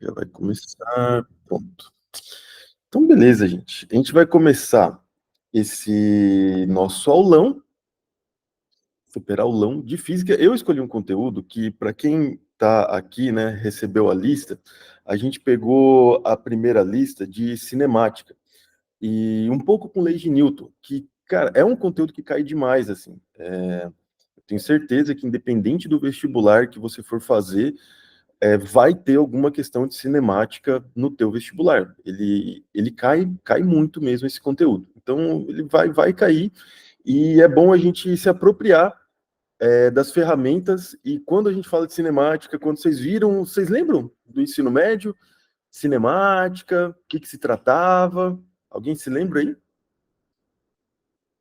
Já vai começar. Pronto. Então, beleza, gente. A gente vai começar esse nosso aulão, super aulão de física. Eu escolhi um conteúdo que, para quem está aqui, né, recebeu a lista, a gente pegou a primeira lista de cinemática e um pouco com lei de Newton, que, cara, é um conteúdo que cai demais, assim. Eu tenho certeza que, independente do vestibular que você for fazer, vai ter alguma questão de cinemática no teu vestibular. Ele cai muito mesmo esse conteúdo. Então, ele vai cair, e é bom a gente se apropriar das ferramentas, e quando a gente fala de cinemática, quando vocês lembram do ensino médio? Cinemática, o que se tratava? Alguém se lembra aí?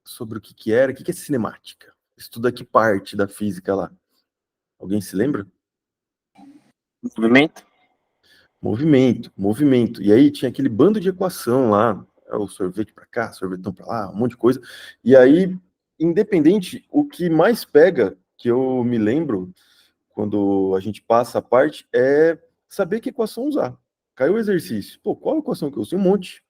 Sobre o que era? O que é cinemática? Estuda que parte da física lá? Alguém se lembra? Movimento? Movimento. E aí tinha aquele bando de equação lá, o sorvete para cá, sorvetão para lá, um monte de coisa. E aí, independente, o que mais pega, que eu me lembro, quando a gente passa a parte, é saber que equação usar. Caiu o exercício. Pô, qual equação que eu uso? Um monte.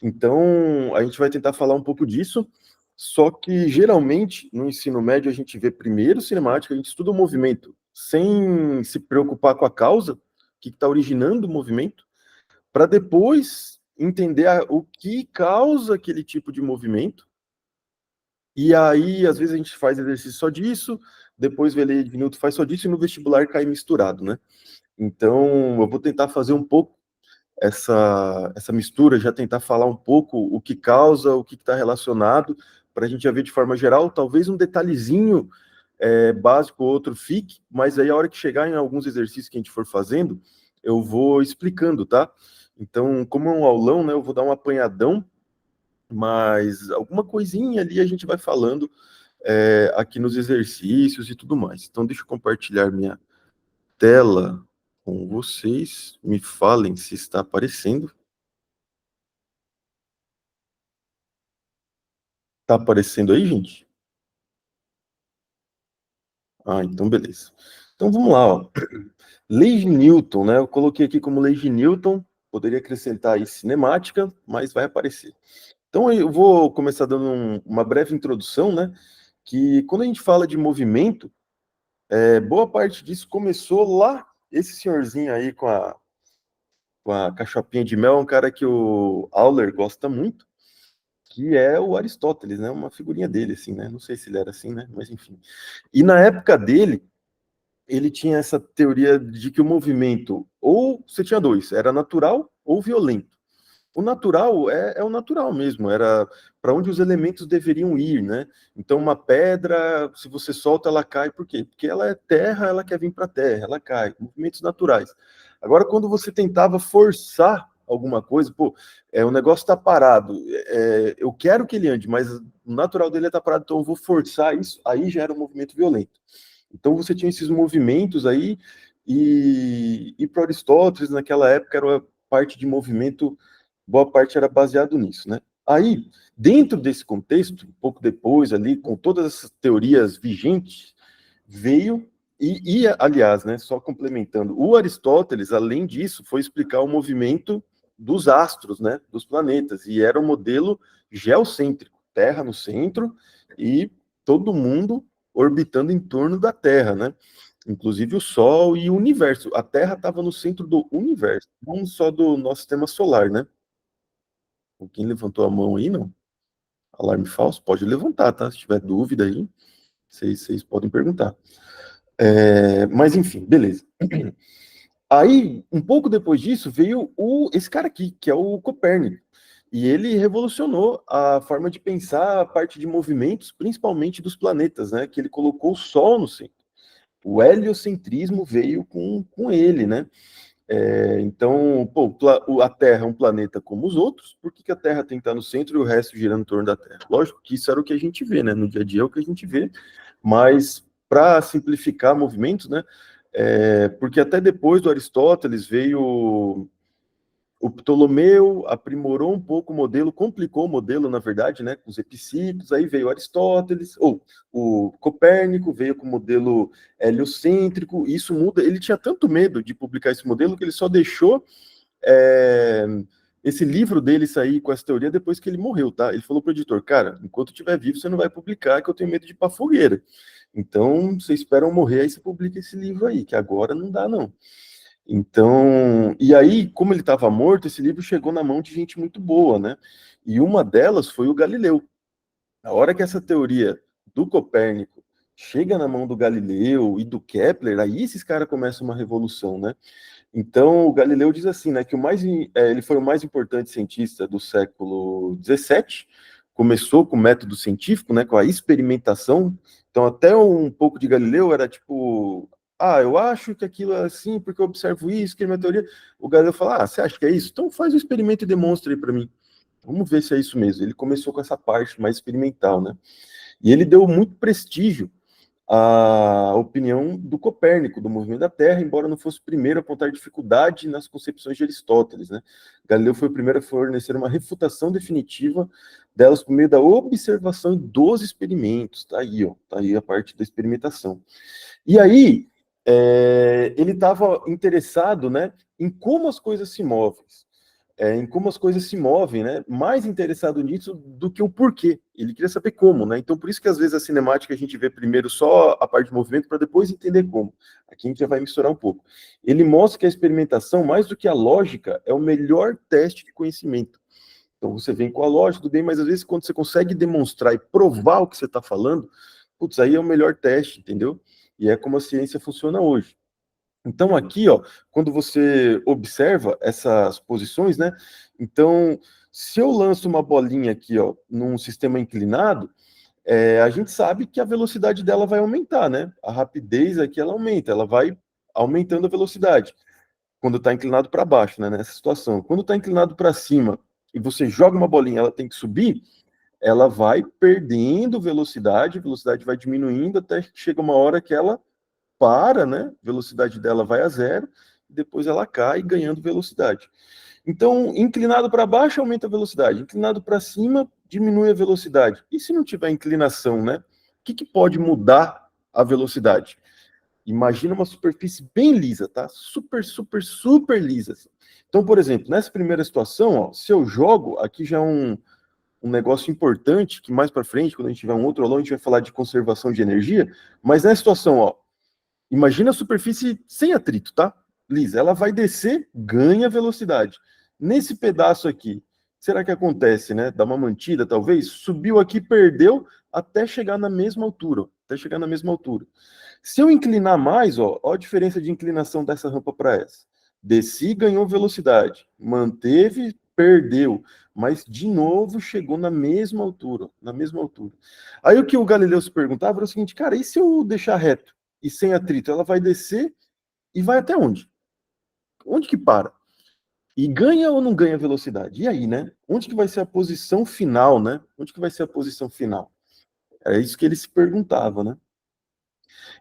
Então, a gente vai tentar falar um pouco disso, só que geralmente no ensino médio a gente vê primeiro cinemática, a gente estuda o movimento, sem se preocupar com a causa, o que está originando o movimento, para depois entender o que causa aquele tipo de movimento. E aí, às vezes, a gente faz exercício só disso, depois vê lei de Newton, faz só disso, e no vestibular cai misturado, né? Então, eu vou tentar fazer um pouco essa mistura, já tentar falar um pouco o que causa, o que está relacionado, para a gente já ver de forma geral, talvez um detalhezinho básico ou outro fique, mas aí a hora que chegar em alguns exercícios que a gente for fazendo, eu vou explicando, tá? Então, como é um aulão, né, eu vou dar um apanhadão, mas alguma coisinha ali a gente vai falando aqui nos exercícios e tudo mais. Então, deixa eu compartilhar minha tela com vocês. Me falem se está aparecendo. Tá aparecendo aí, gente? Ah, então beleza. Então vamos lá, ó. Lei de Newton, né? Eu coloquei aqui como lei de Newton, poderia acrescentar aí cinemática, mas vai aparecer. Então eu vou começar dando uma breve introdução, né? Que quando a gente fala de movimento, boa parte disso começou lá, esse senhorzinho aí com a cachapinha de mel, é um cara que o Euler gosta muito, que é o Aristóteles, né? Uma figurinha dele, assim, né? Não sei se ele era assim, né? Mas enfim. E na época dele, ele tinha essa teoria de que o movimento, ou você tinha dois, era natural ou violento. O natural é o natural mesmo, era para onde os elementos deveriam ir, né? Então, uma pedra, se você solta, ela cai, por quê? Porque ela é terra, ela quer vir para a terra, ela cai, movimentos naturais. Agora, quando você tentava forçar alguma coisa, pô, o negócio está parado, eu quero que ele ande, mas o natural dele é estar parado, então eu vou forçar isso, aí já era um movimento violento. Então você tinha esses movimentos aí, e para Aristóteles, naquela época, era uma parte de movimento, boa parte era baseado nisso, né? Aí, dentro desse contexto, um pouco depois ali, com todas essas teorias vigentes, veio, aliás, né, só complementando, o Aristóteles, além disso, foi explicar o movimento dos astros, né, dos planetas, e era um modelo geocêntrico, Terra no centro, e todo mundo orbitando em torno da Terra, né? Inclusive o Sol e o universo. A Terra estava no centro do universo, não só do nosso sistema solar, né? Quem levantou a mão aí, não? Alarme falso? Pode levantar, tá? Se tiver dúvida aí, vocês podem perguntar. Mas enfim, beleza. Aí, um pouco depois disso, veio esse cara aqui, que é o Copérnico. E ele revolucionou a forma de pensar a parte de movimentos, principalmente dos planetas, né? Que ele colocou o Sol no centro. O heliocentrismo veio com ele, né? Então, pô, a Terra é um planeta como os outros, por que a Terra tem que estar no centro e o resto girando em torno da Terra? Lógico que isso era o que a gente vê, né? No dia a dia é o que a gente vê, mas para simplificar movimentos, né? Porque até depois do Aristóteles veio o Ptolomeu aprimorou um pouco o modelo, complicou o modelo, na verdade, né, com os epiciclos, aí veio Aristóteles, ou o Copérnico veio com o modelo heliocêntrico, e isso muda, ele tinha tanto medo de publicar esse modelo que ele só deixou esse livro dele sair com essa teoria depois que ele morreu, tá? Ele falou pro editor, cara, enquanto eu estiver vivo, você não vai publicar, que eu tenho medo de ir pra fogueira. Então, vocês esperam morrer, aí você publica esse livro aí, que agora não dá, não. Então, e aí, como ele estava morto, esse livro chegou na mão de gente muito boa, né? E uma delas foi o Galileu. A hora que essa teoria do Copérnico chega na mão do Galileu e do Kepler, aí esses caras começam uma revolução, né? Então, o Galileu diz assim, né, que ele foi o mais importante cientista do século XVII, começou com o método científico, né, com a experimentação. Então, até um pouco de Galileu era tipo, eu acho que aquilo é assim porque eu observo isso, que é minha teoria. O Galileu fala, você acha que é isso? Então faz o experimento e demonstra aí para mim. Vamos ver se é isso mesmo. Ele começou com essa parte mais experimental, né? E ele deu muito prestígio a opinião do Copérnico, do movimento da Terra, embora não fosse o primeiro a apontar dificuldade nas concepções de Aristóteles, né? Galileu foi o primeiro a fornecer uma refutação definitiva delas por meio da observação e dos experimentos. Tá aí, ó, tá aí a parte da experimentação. E aí, ele estava interessado, né, em como as coisas se movem. Em como as coisas se movem, né? Mais interessado nisso do que o porquê. Ele queria saber como, né? Então, por isso que às vezes a cinemática a gente vê primeiro só a parte de movimento para depois entender como. Aqui a gente já vai misturar um pouco. Ele mostra que a experimentação, mais do que a lógica, é o melhor teste de conhecimento. Então, você vem com a lógica, tudo bem, mas às vezes quando você consegue demonstrar e provar o que você está falando, putz, aí é o melhor teste, entendeu? E é como a ciência funciona hoje. Então, aqui, ó, quando você observa essas posições, né? Então, se eu lanço uma bolinha aqui, ó, num sistema inclinado, a gente sabe que a velocidade dela vai aumentar, né? A rapidez aqui ela aumenta, ela vai aumentando a velocidade quando está inclinado para baixo, né? Nessa situação. Quando está inclinado para cima e você joga uma bolinha, ela tem que subir, ela vai perdendo velocidade, a velocidade vai diminuindo até que chega uma hora que ela para, né? A velocidade dela vai a zero, depois ela cai ganhando velocidade. Então, inclinado para baixo aumenta a velocidade, inclinado para cima diminui a velocidade. E se não tiver inclinação, né? O que pode mudar a velocidade? Imagina uma superfície bem lisa, tá? Super, super, super lisa. Então, por exemplo, nessa primeira situação, ó, se eu jogo, aqui já é um negócio importante, que mais para frente, quando a gente tiver um outro aulão, a gente vai falar de conservação de energia, mas nessa situação, ó, imagina a superfície sem atrito, tá? Lisa, ela vai descer, ganha velocidade. Nesse pedaço aqui, será que acontece, né? Dá uma mantida, talvez? Subiu aqui, perdeu, até chegar na mesma altura. Até chegar na mesma altura. Se eu inclinar mais, ó a diferença de inclinação dessa rampa para essa. Desci, ganhou velocidade. Manteve, perdeu. Mas, de novo, chegou na mesma altura. Na mesma altura. Aí o que o Galileu se perguntava era o seguinte, cara, e se eu deixar reto? E sem atrito, ela vai descer e vai até onde? Onde que para? E ganha ou não ganha velocidade? E aí, né? Onde que vai ser a posição final, né? Onde que vai ser a posição final? É isso que ele se perguntava, né?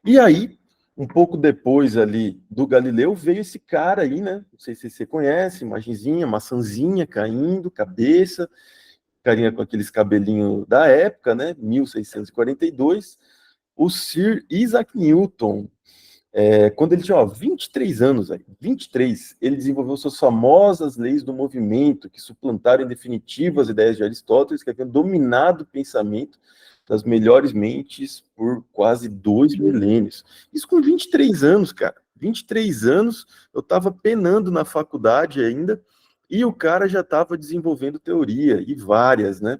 E aí, um pouco depois ali do Galileu, veio esse cara aí, né? Não sei se você conhece, imagenzinha, maçãzinha caindo, cabeça, carinha com aqueles cabelinhos da época, né? 1642, o Sir Isaac Newton. Quando ele tinha 23 anos, 23, ele desenvolveu suas famosas leis do movimento, que suplantaram em definitivo as ideias de Aristóteles, que haviam dominado o pensamento das melhores mentes por quase 2 milênios. Isso com 23 anos, cara. 23 anos, eu estava penando na faculdade ainda, e o cara já estava desenvolvendo teoria, e várias, né?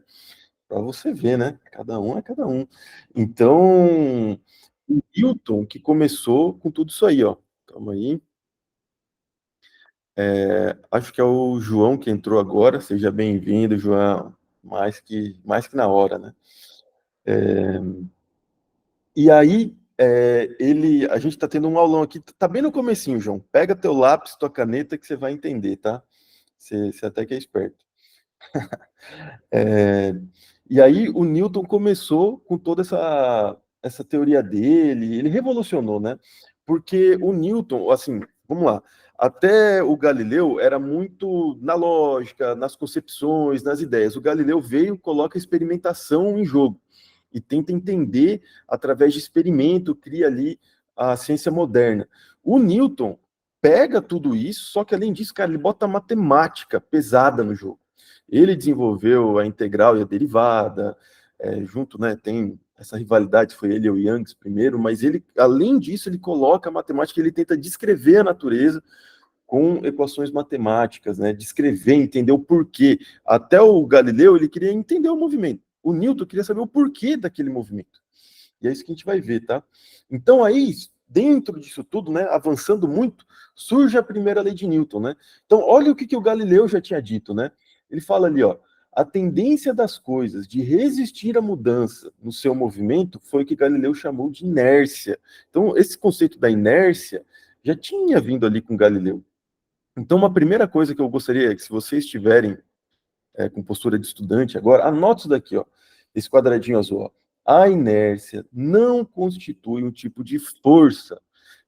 Para você ver, né? Cada um é cada um. Então, o Newton que começou com tudo isso aí, ó. Calma aí. Acho que é o João que entrou agora. Seja bem-vindo, João. Mais que na hora, né? E aí, a gente está tendo um aulão aqui, tá bem no comecinho, João. Pega teu lápis, tua caneta, que você vai entender, tá? Você até que é esperto. E aí o Newton começou com toda essa teoria dele, ele revolucionou, né? Porque o Newton, assim, vamos lá, Até o Galileu era muito na lógica, nas concepções, nas ideias. O Galileu veio, coloca a experimentação em jogo e tenta entender através de experimento, cria ali a ciência moderna. O Newton pega tudo isso, só que além disso, cara, ele bota matemática pesada no jogo. Ele desenvolveu a integral e a derivada, junto, né, tem essa rivalidade, foi ele e o Young primeiro, mas ele, além disso, ele coloca a matemática, ele tenta descrever a natureza com equações matemáticas, né, descrever, entender o porquê. Até o Galileu, ele queria entender o movimento. O Newton queria saber o porquê daquele movimento. E é isso que a gente vai ver, tá? Então aí, dentro disso tudo, né, avançando muito, surge a primeira lei de Newton, né? Então, olha o que o Galileu já tinha dito, né? Ele fala ali, ó, a tendência das coisas de resistir à mudança no seu movimento foi o que Galileu chamou de inércia. Então, esse conceito da inércia já tinha vindo ali com Galileu. Então, uma primeira coisa que eu gostaria é que, se vocês estiverem com postura de estudante agora, anote isso daqui, ó, esse quadradinho azul, ó. A inércia não constitui um tipo de força.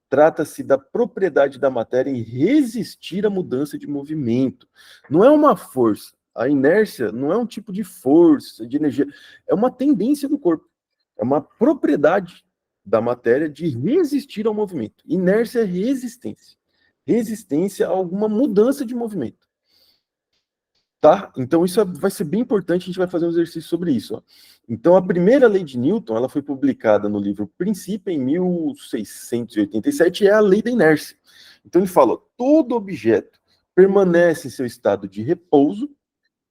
Trata-se da propriedade da matéria em resistir à mudança de movimento. Não é uma força. A inércia não é um tipo de força, de energia. É uma tendência do corpo. É uma propriedade da matéria de resistir ao movimento. Inércia é resistência. Resistência a alguma mudança de movimento. Tá? Então isso vai ser bem importante, a gente vai fazer um exercício sobre isso. Ó. Então a primeira lei de Newton, ela foi publicada no livro Princípio em 1687, e é a lei da inércia. Então ele fala, todo objeto permanece em seu estado de repouso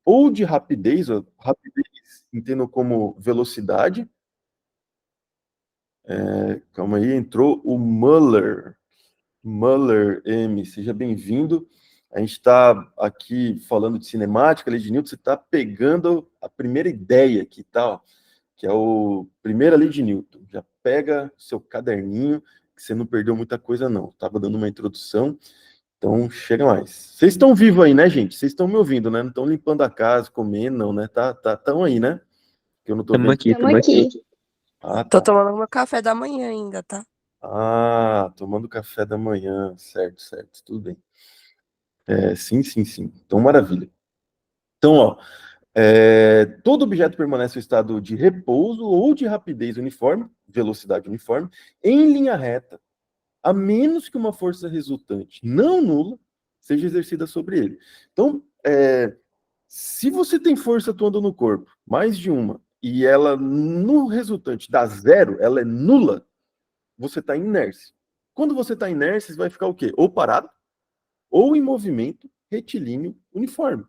ou de rapidez, ó, rapidez entendo como velocidade. Calma aí, entrou o Muller. Muller M, seja bem-vindo. A gente está aqui falando de cinemática, lei de Newton, você está pegando a primeira ideia aqui, tá? Que é o primeira lei de Newton. Já pega seu caderninho, que você não perdeu muita coisa, não. Estava dando uma introdução, então chega mais. Vocês estão vivos aí, né, gente? Vocês estão me ouvindo, né? Não estão limpando a casa, comendo, não, né? Tão aí, né? Que eu não estou Tamo vendo. aqui, Estamos tamo aqui. aqui. Ah, Tô tá. tomando meu café da manhã ainda, tá? Ah, tomando café da manhã. Certo, certo. Tudo bem. Sim, sim, sim. Então, maravilha. Então, ó, todo objeto permanece em estado de repouso ou de rapidez uniforme, velocidade uniforme, em linha reta, a menos que uma força resultante não nula seja exercida sobre ele. Então, se você tem força atuando no corpo, mais de uma, e ela no resultante dá zero, ela é nula, você está em inércia. Quando você está em inércia, você vai ficar o quê? Ou parado, ou em movimento retilíneo uniforme.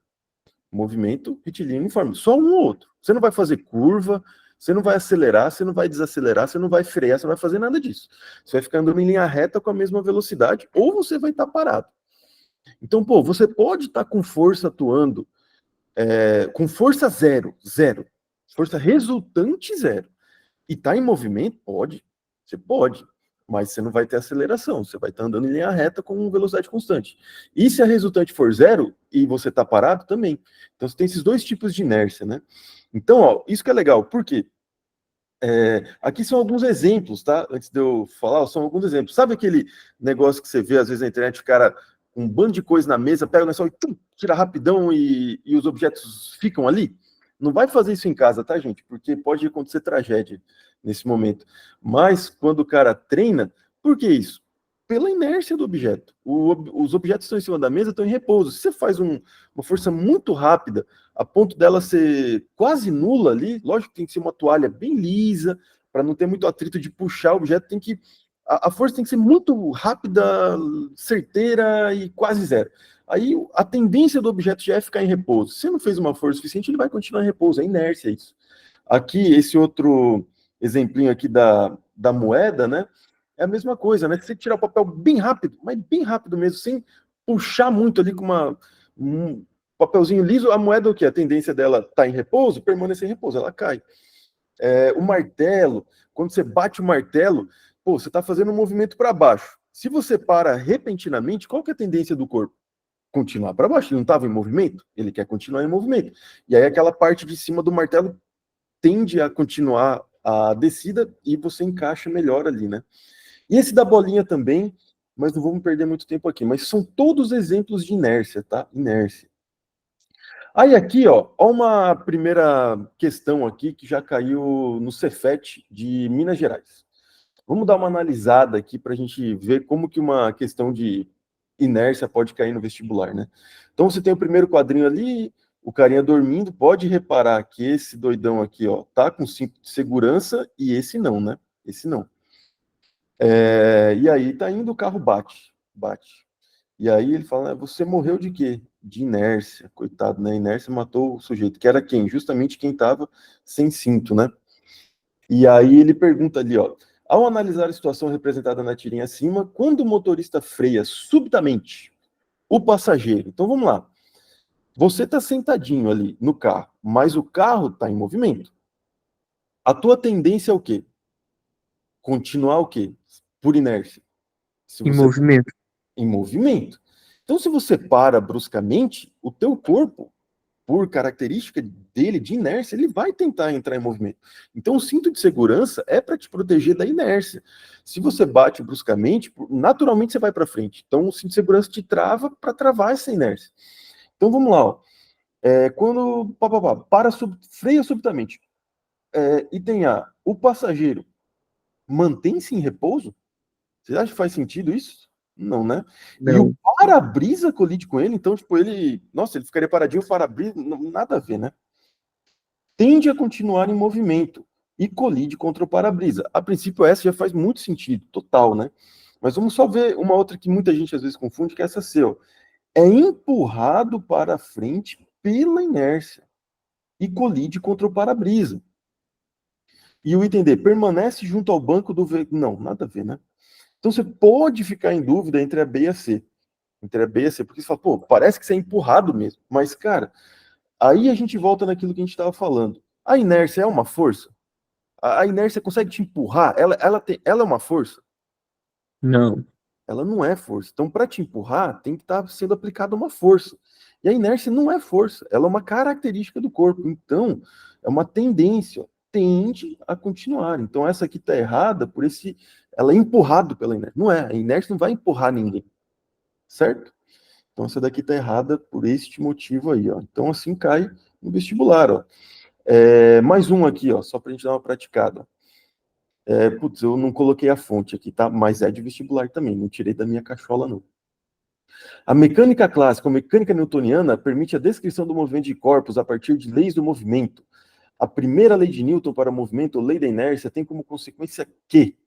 Movimento retilíneo uniforme. Só um ou outro. Você não vai fazer curva, você não vai acelerar, você não vai desacelerar, você não vai frear, você não vai fazer nada disso. Você vai ficar andando em linha reta com a mesma velocidade, ou você vai estar parado. Então, pô, você pode estar com força atuando, com força zero, zero. Força resultante zero. E tá em movimento? Pode. Você pode. Mas você não vai ter aceleração. Você vai estar andando em linha reta com velocidade constante. E se a resultante for zero e você está parado, também. Então você tem esses dois tipos de inércia, né? Então, ó, isso que é legal. Por quê? Aqui são alguns exemplos, tá? Antes de eu falar, são alguns exemplos. Sabe aquele negócio que você vê às vezes na internet, o cara um bando de coisa na mesa, pega o lençol e tira rapidão e os objetos ficam ali? Não vai fazer isso em casa, tá, gente? Porque pode acontecer tragédia nesse momento. Mas quando o cara treina, por que isso? Pela inércia do objeto. Os objetos estão em cima da mesa, estão em repouso. Se você faz uma força muito rápida, a ponto dela ser quase nula ali, lógico que tem que ser uma toalha bem lisa, para não ter muito atrito de puxar o objeto, tem que. A força tem que ser muito rápida, certeira e quase zero. Aí a tendência do objeto já é ficar em repouso. Se não fez uma força suficiente, ele vai continuar em repouso, é inércia isso. Aqui, esse outro exemplinho aqui da moeda, né? É a mesma coisa, né? Se você tirar o papel bem rápido, mas bem rápido mesmo, sem puxar muito ali com um papelzinho liso, a moeda o quê? A tendência dela tá em repouso, permanecer em repouso, ela cai. O martelo, quando você bate o martelo, pô, você está fazendo um movimento para baixo. Se você para repentinamente, qual que é a tendência do corpo? Continuar para baixo. Ele não estava em movimento? Ele quer continuar em movimento. E aí aquela parte de cima do martelo tende a continuar a descida e você encaixa melhor ali, né? E esse da bolinha também, mas não vamos perder muito tempo aqui. Mas são todos exemplos de inércia, tá? Inércia. Aí aqui, ó uma primeira questão aqui que já caiu no Cefet de Minas Gerais. Vamos dar uma analisada aqui para a gente ver como que uma questão de inércia pode cair no vestibular, né? Então você tem o primeiro quadrinho ali, o carinha dormindo, pode reparar que esse doidão aqui, ó, tá com cinto de segurança e esse não, né? Esse não. E aí tá indo, o carro bate. E aí ele fala, você morreu de quê? De inércia, coitado, né? Inércia matou o sujeito, que era quem? Justamente quem estava sem cinto, né? E aí ele pergunta ali, ó, ao analisar a situação representada na tirinha acima, quando o motorista freia subitamente o passageiro. Então vamos lá. Você está sentadinho ali no carro, mas o carro está em movimento. A tua tendência é o quê? Continuar o quê? Por inércia. Se Em você movimento. em movimento. Então, se você para bruscamente, o teu corpo, por característica dele de inércia, ele vai tentar entrar em movimento. Então, o cinto de segurança é para te proteger da inércia. Se você bate bruscamente, naturalmente você vai para frente. Então, o cinto de segurança te trava para travar essa inércia. Então, vamos lá. Ó. Quando freia subitamente. Item A, o passageiro mantém-se em repouso? Você acha que faz sentido isso? Não, né? E o Não. para-brisa colide com ele, então, tipo, ele ficaria paradinho, o para-brisa, nada a ver, né? Tende a continuar em movimento e colide contra o para-brisa. A princípio, essa já faz muito sentido, total, né? Mas vamos só ver uma outra que muita gente às vezes confunde, que é essa C, ó. É empurrado para frente pela inércia e colide contra o para-brisa. E o item D, permanece junto ao banco do veículo. Não, nada a ver, né? Então você pode ficar em dúvida entre a B e a C. Entre a B e a C, porque você fala, pô, parece que você é empurrado mesmo. Mas, cara, aí a gente volta naquilo que a gente estava falando. A inércia é uma força? A inércia consegue te empurrar? Ela é uma força? Não. Ela não é força. Então, para te empurrar, tem que estar sendo aplicada uma força. E a inércia não é força, ela é uma característica do corpo. Então, é uma tendência, tende a continuar. Então, essa aqui está errada por esse. Ela é empurrada pela inércia. Não é, a inércia não vai empurrar ninguém. Certo? Então, essa daqui está errada por este motivo aí. Ó. Então, assim cai no vestibular. Ó. Mais um aqui, ó, só para a gente dar uma praticada. Putz, eu não coloquei a fonte aqui, tá? Mas é de vestibular também, não tirei da minha cachola, não. A mecânica clássica, ou mecânica newtoniana, permite a descrição do movimento de corpos a partir de leis do movimento. A primeira lei de Newton para o movimento, ou lei da inércia, tem como consequência que,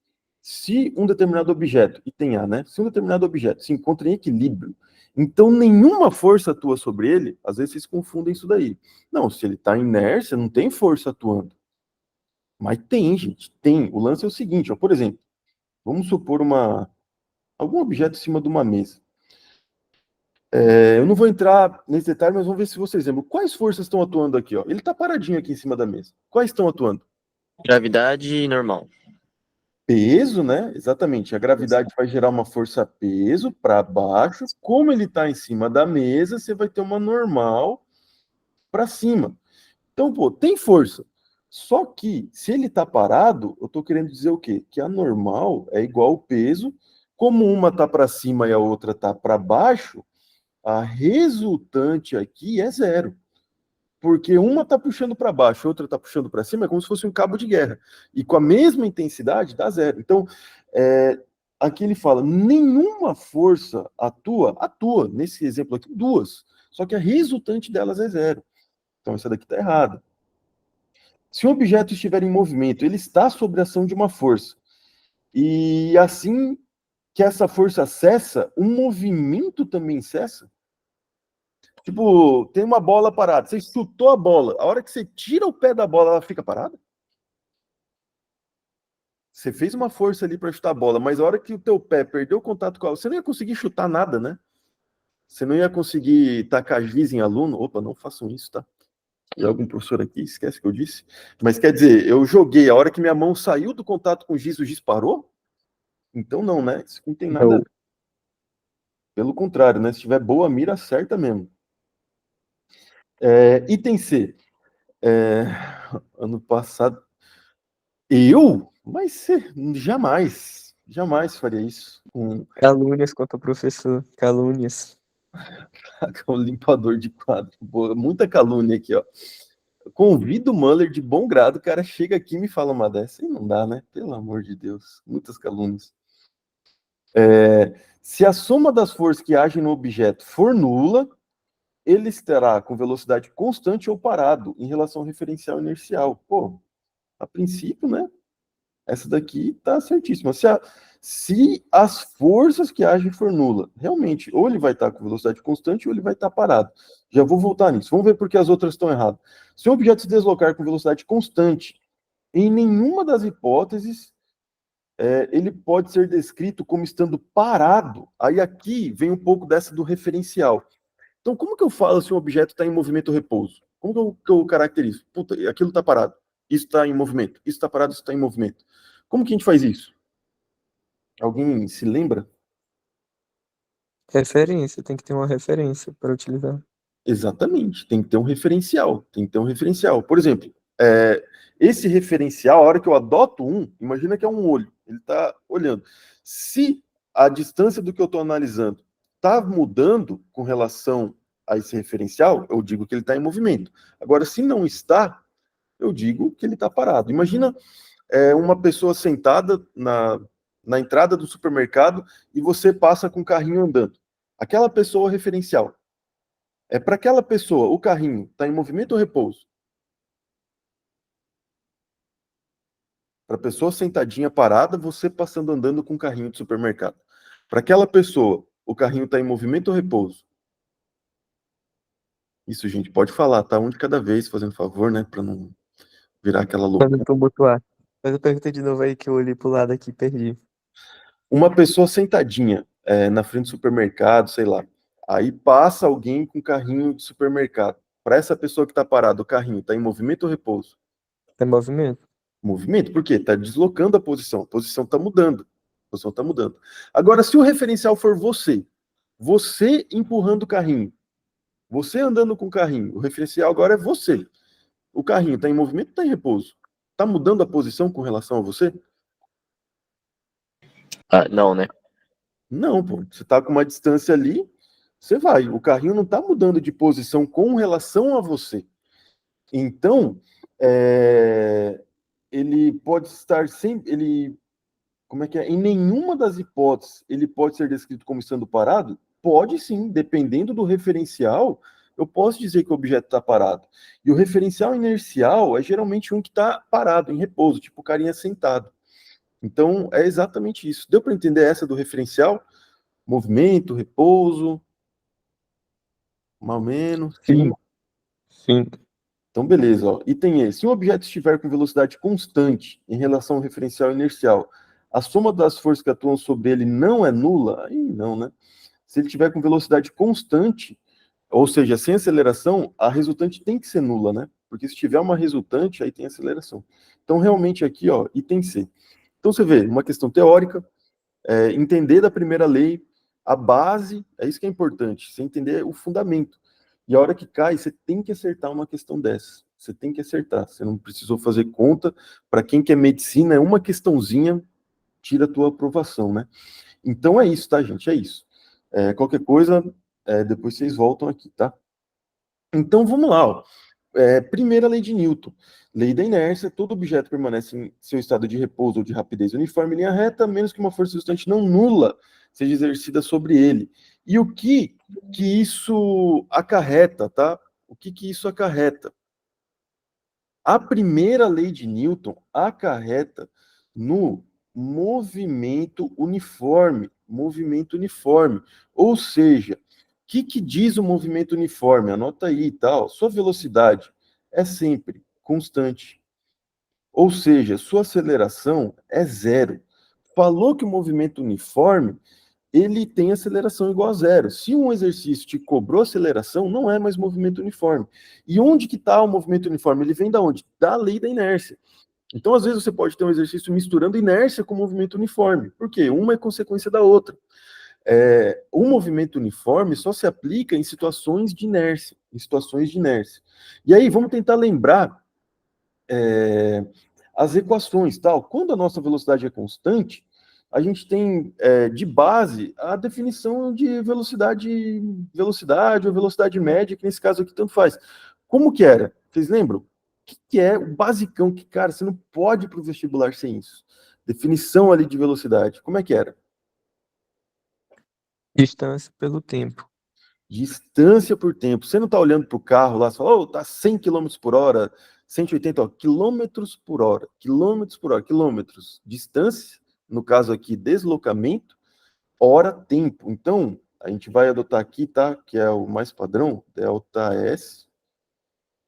se um determinado objeto, item A, né? Se um determinado objeto se encontra em equilíbrio, então nenhuma força atua sobre ele, às vezes vocês confundem isso daí. Não, se ele está em inércia, não tem força atuando. Mas tem, gente, tem. O lance é o seguinte, ó, por exemplo, vamos supor algum objeto em cima de uma mesa. Eu não vou entrar nesse detalhe, mas vamos ver se vocês lembram. Quais forças estão atuando aqui? Ó? Ele está paradinho aqui em cima da mesa. Quais estão atuando? Gravidade normal. Peso, né? Exatamente. A gravidade vai gerar uma força-peso para baixo. Como ele está em cima da mesa, você vai ter uma normal para cima. Então, pô, tem força. Só que, se ele está parado, eu estou querendo dizer o quê? Que a normal é igual ao peso. Como uma está para cima e a outra está para baixo, a resultante aqui é zero. Porque uma está puxando para baixo, outra está puxando para cima, é como se fosse um cabo de guerra. E com a mesma intensidade dá zero. Então, aqui ele fala: nenhuma força atua, nesse exemplo aqui, duas. Só que a resultante delas é zero. Então, essa daqui está errada. Se um objeto estiver em movimento, ele está sob a ação de uma força. E assim que essa força cessa, o movimento também cessa. Tipo, tem uma bola parada, você chutou a bola, a hora que você tira o pé da bola, ela fica parada? Você fez uma força ali para chutar a bola, mas a hora que o teu pé perdeu o contato com a bola, você não ia conseguir chutar nada, né? Você não ia conseguir tacar giz em aluno. Opa, não façam isso, tá? E algum professor aqui, esquece o que eu disse. Mas quer dizer, eu joguei, a hora que minha mão saiu do contato com o giz parou? Então não, né? Isso não tem nada. Não. Pelo contrário, né? Se tiver boa mira, acerta mesmo. Item C. Ano passado. Eu? Mas jamais. Jamais faria isso com Calúnias contra o professor. Calúnias. o limpador de quadro. Boa, muita calúnia aqui, ó. Convido o Muller de bom grado, o cara chega aqui e me fala uma dessa. E não dá, né? Pelo amor de Deus. Muitas calúnias. Se a soma das forças que agem no objeto for nula, ele estará com velocidade constante ou parado em relação ao referencial inercial. Pô, a princípio, né? Essa daqui tá certíssima. Se as forças que agem for nula, realmente, ou ele vai estar com velocidade constante ou ele vai estar parado. Já vou voltar nisso. Vamos ver porque as outras estão erradas. Se o objeto se deslocar com velocidade constante, em nenhuma das hipóteses, ele pode ser descrito como estando parado. Aí aqui vem um pouco dessa do referencial. Então, como que eu falo se um objeto está em movimento ou repouso? Como que eu caracterizo? Puta, aquilo está parado. Isso está em movimento. Isso está parado, isso está em movimento. Como que a gente faz isso? Alguém se lembra? Referência. Tem que ter uma referência para utilizar. Exatamente. Tem que ter um referencial. Tem que ter um referencial. Por exemplo, esse referencial, a hora que eu adoto imagina que é um olho. Ele está olhando. Se a distância do que eu estou analisando está mudando com relação a esse referencial, eu digo que ele está em movimento. Agora, se não está, eu digo que ele está parado. Imagina uma pessoa sentada na entrada do supermercado e você passa com o carrinho andando. Aquela pessoa referencial. Para aquela pessoa, o carrinho está em movimento ou repouso? Para a pessoa sentadinha parada, você passando andando com o carrinho de supermercado. Para aquela pessoa, o carrinho está em movimento ou repouso? Isso, gente, pode falar, tá? Um de cada vez, fazendo favor, né? Para não virar aquela loucura. Quando tu botar. Mas eu perguntei de novo aí que eu olhei pro lado aqui e perdi. Uma pessoa sentadinha na frente do supermercado, sei lá. Aí passa alguém com carrinho de supermercado. Para essa pessoa que está parada, o carrinho está em movimento ou repouso? É movimento. Movimento, por quê? Está deslocando a posição está mudando. A posição está mudando. Agora, se o referencial for você empurrando o carrinho, você andando com o carrinho, o referencial agora é você. O carrinho está em movimento ou está em repouso? Está mudando a posição com relação a você? Ah, não, né? Não, pô. Você está com uma distância ali, você vai. O carrinho não está mudando de posição com relação a você. Então, ele pode estar sempre. Como é que é? Em nenhuma das hipóteses ele pode ser descrito como estando parado? Pode sim, dependendo do referencial, eu posso dizer que o objeto está parado. E o referencial inercial é geralmente um que está parado, em repouso, tipo carinha sentado. Então, é exatamente isso. Deu para entender essa do referencial? Movimento, repouso, mais ou menos. Sim. Sim. Então, beleza. Ó. Item E. Se um objeto estiver com velocidade constante em relação ao referencial inercial, a soma das forças que atuam sobre ele não é nula? Aí não, né? Se ele tiver com velocidade constante, ou seja, sem aceleração, a resultante tem que ser nula, né? Porque se tiver uma resultante, aí tem aceleração. Então, realmente aqui, ó, item C. Então, você vê, uma questão teórica, entender da primeira lei, a base, é isso que é importante, você entender o fundamento. E a hora que cai, você tem que acertar uma questão dessa. Você tem que acertar. Você não precisou fazer conta. Para quem quer medicina, é uma questãozinha, tira a tua aprovação, né? Então é isso, tá, gente? É isso. Qualquer coisa, depois vocês voltam aqui, tá? Então vamos lá, ó. Primeira lei de Newton. Lei da inércia, todo objeto permanece em seu estado de repouso ou de rapidez uniforme em linha reta, menos que uma força resultante não nula seja exercida sobre ele. E o que isso acarreta, tá? O que isso acarreta? A primeira lei de Newton acarreta no movimento uniforme. Movimento uniforme. Ou seja, o que diz o movimento uniforme? Anota aí, tal. Sua velocidade é sempre constante. Ou seja, sua aceleração é zero. Falou que o movimento uniforme, ele tem aceleração igual a zero. Se um exercício te cobrou aceleração, não é mais movimento uniforme. E onde que está o movimento uniforme? Ele vem da onde? Da lei da inércia. Então, às vezes, você pode ter um exercício misturando inércia com movimento uniforme. Por quê? Uma é consequência da outra. O movimento uniforme só se aplica em situações de inércia. Em situações de inércia. E aí, vamos tentar lembrar as equações, tal. Quando a nossa velocidade é constante, a gente tem de base a definição de velocidade ou velocidade média, que nesse caso aqui tanto faz. Como que era? Vocês lembram? O que é o basicão que, cara, você não pode ir para o vestibular sem isso? Definição ali de velocidade. Como é que era? Distância pelo tempo. Distância por tempo. Você não está olhando para o carro lá, você fala, oh, tá 100 km por hora, 180, ó, quilômetros por hora, quilômetros por hora, quilômetros. Distância, no caso aqui, deslocamento, hora, tempo. Então, a gente vai adotar aqui, tá? Que é o mais padrão, ΔS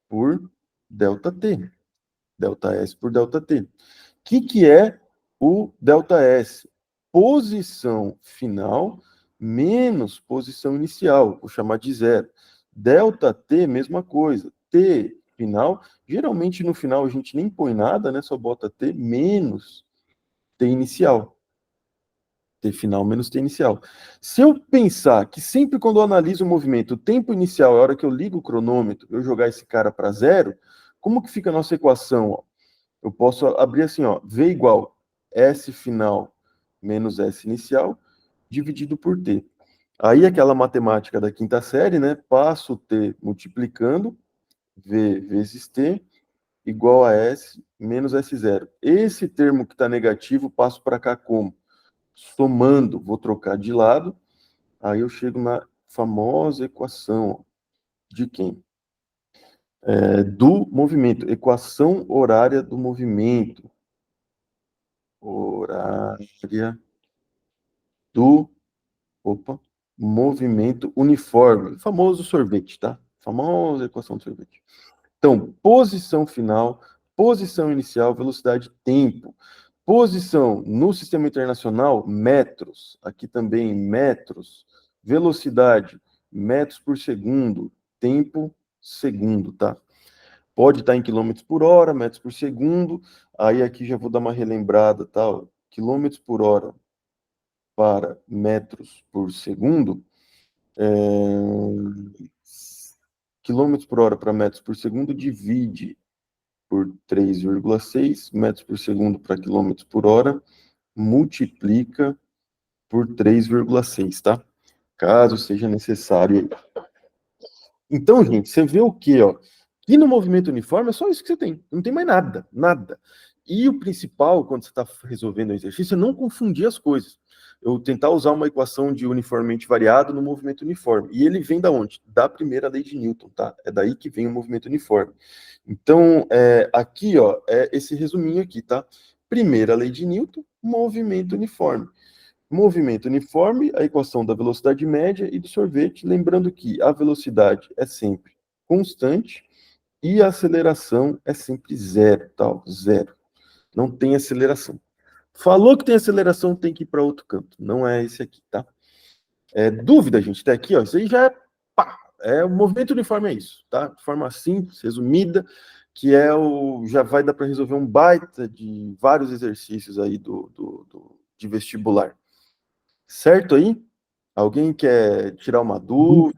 por ΔT. ΔS por ΔT. O que é o ΔS? Posição final menos posição inicial, vou chamar de zero. ΔT, mesma coisa. T final, geralmente no final a gente nem põe nada, né? Só bota T menos T inicial. T final menos T inicial. Se eu pensar que sempre quando eu analiso o movimento, o tempo inicial é a hora que eu ligo o cronômetro, eu jogar esse cara para zero, como que fica a nossa equação? Ó? Eu posso abrir assim, ó, V igual S final menos S inicial dividido por T. Aí aquela matemática da quinta série, né? Passo o T multiplicando, V vezes T, igual a S menos S0. Esse termo que está negativo, passo para cá como? Somando, vou trocar de lado, aí eu chego na famosa equação ó, de quem? Do movimento, equação horária do movimento. Horária do movimento uniforme. Famoso sorvete, tá? Famosa equação do sorvete. Então, posição final, posição inicial, velocidade, tempo. Posição no sistema internacional, metros. Aqui também, metros. Velocidade, metros por segundo. Tempo, segundo, tá? Pode estar em quilômetros por hora, metros por segundo. Aí aqui já vou dar uma relembrada, tal. Tá? Quilômetros por hora para metros por segundo. Quilômetros por hora para metros por segundo divide por 3,6 metros por segundo para quilômetros por hora, multiplica por 3,6, tá? Caso seja necessário. Então, gente, você vê o quê, ó? E no movimento uniforme é só isso que você tem. Não tem mais nada, nada. E o principal, quando você está resolvendo o exercício, é não confundir as coisas. Eu tentar usar uma equação de uniformemente variado no movimento uniforme. E ele vem da onde? Da primeira lei de Newton, tá? É daí que vem o movimento uniforme. Então, aqui, ó, é esse resuminho aqui, tá? Primeira lei de Newton, movimento uniforme. Movimento uniforme, a equação da velocidade média e do sorvete, lembrando que a velocidade é sempre constante e a aceleração é sempre zero, tal, zero. Não tem aceleração. Falou que tem aceleração, tem que ir para outro canto. Não é esse aqui, tá? Dúvida, gente, até aqui, ó, isso aí já o movimento uniforme é isso, tá? De forma simples, resumida, que já vai dar para resolver um baita de vários exercícios aí de vestibular. Certo aí? Alguém quer tirar uma dúvida?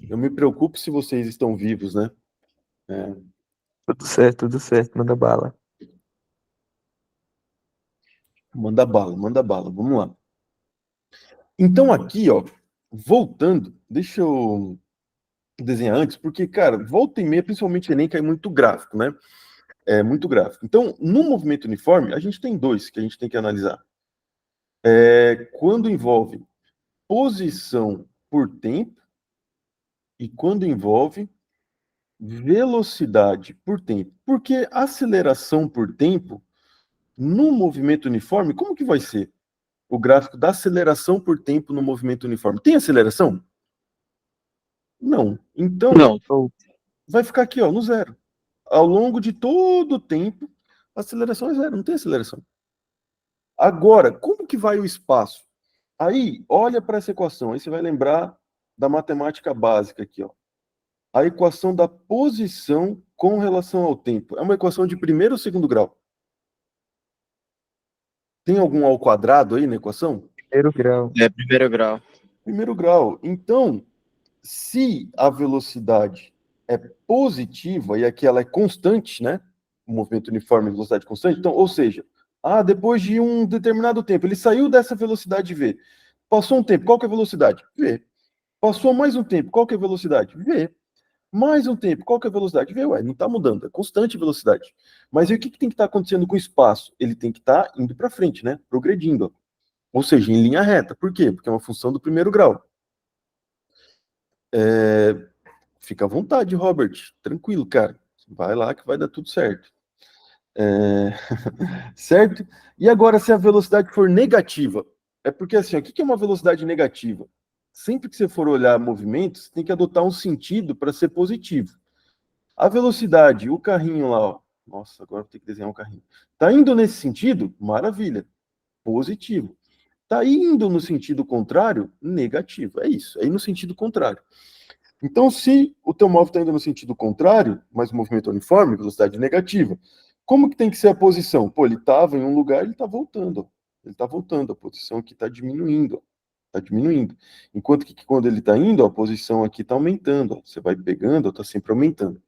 Eu me preocupo se vocês estão vivos, né? Tudo certo, manda bala. Manda bala, vamos lá. Então aqui, ó, voltando, deixa eu desenhar antes, porque, cara, volta e meia, principalmente Enem, cai muito gráfico, né? É muito gráfico. Então, no movimento uniforme, a gente tem dois que a gente tem que analisar. Quando envolve posição por tempo e quando envolve velocidade por tempo. Porque aceleração por tempo, no movimento uniforme, como que vai ser o gráfico da aceleração por tempo no movimento uniforme? Tem aceleração? Não. Então, Não. vai ficar aqui, ó, no zero. Ao longo de todo o tempo, a aceleração é zero, não tem aceleração. Agora, como que vai o espaço? Aí, olha para essa equação, aí você vai lembrar da matemática básica aqui, ó. A equação da posição com relação ao tempo. É uma equação de primeiro ou segundo grau? Tem algum ao quadrado aí na equação? Primeiro grau. É primeiro grau. Primeiro grau. Então, se a velocidade é positiva e aqui ela é constante, né? O movimento uniforme, velocidade constante. Então, ou seja, Ah, depois de um determinado tempo, ele saiu dessa velocidade V. Passou um tempo, qual que é a velocidade? V. Passou mais um tempo, qual que é a velocidade? V. Mais um tempo, qual que é a velocidade? V, ué, não está mudando, é constante a velocidade. Mas e o que tem que estar acontecendo com o espaço? Ele tem que estar indo para frente, né? Progredindo, ó. Ou seja, em linha reta. Por quê? Porque é uma função do primeiro grau. Fica à vontade, Robert. Tranquilo, cara. Vai lá que vai dar tudo certo. Certo? E agora, se a velocidade for negativa? É porque assim, ó, o que é uma velocidade negativa? Sempre que você for olhar movimentos, você tem que adotar um sentido para ser positivo. A velocidade, o carrinho lá, ó. Nossa, agora vou ter que desenhar um carrinho. Tá indo nesse sentido? Maravilha. Positivo. Tá indo no sentido contrário? Negativo. É isso. É ir no sentido contrário. Então, se o teu móvel está indo no sentido contrário, mas o movimento é uniforme, velocidade negativa, como que tem que ser a posição? Pô, ele estava em um lugar, ele está voltando. Ó. Ele está voltando, a posição aqui está diminuindo. Está diminuindo. Enquanto que quando ele está indo, ó, a posição aqui está aumentando. Ó. Você vai pegando, está sempre aumentando.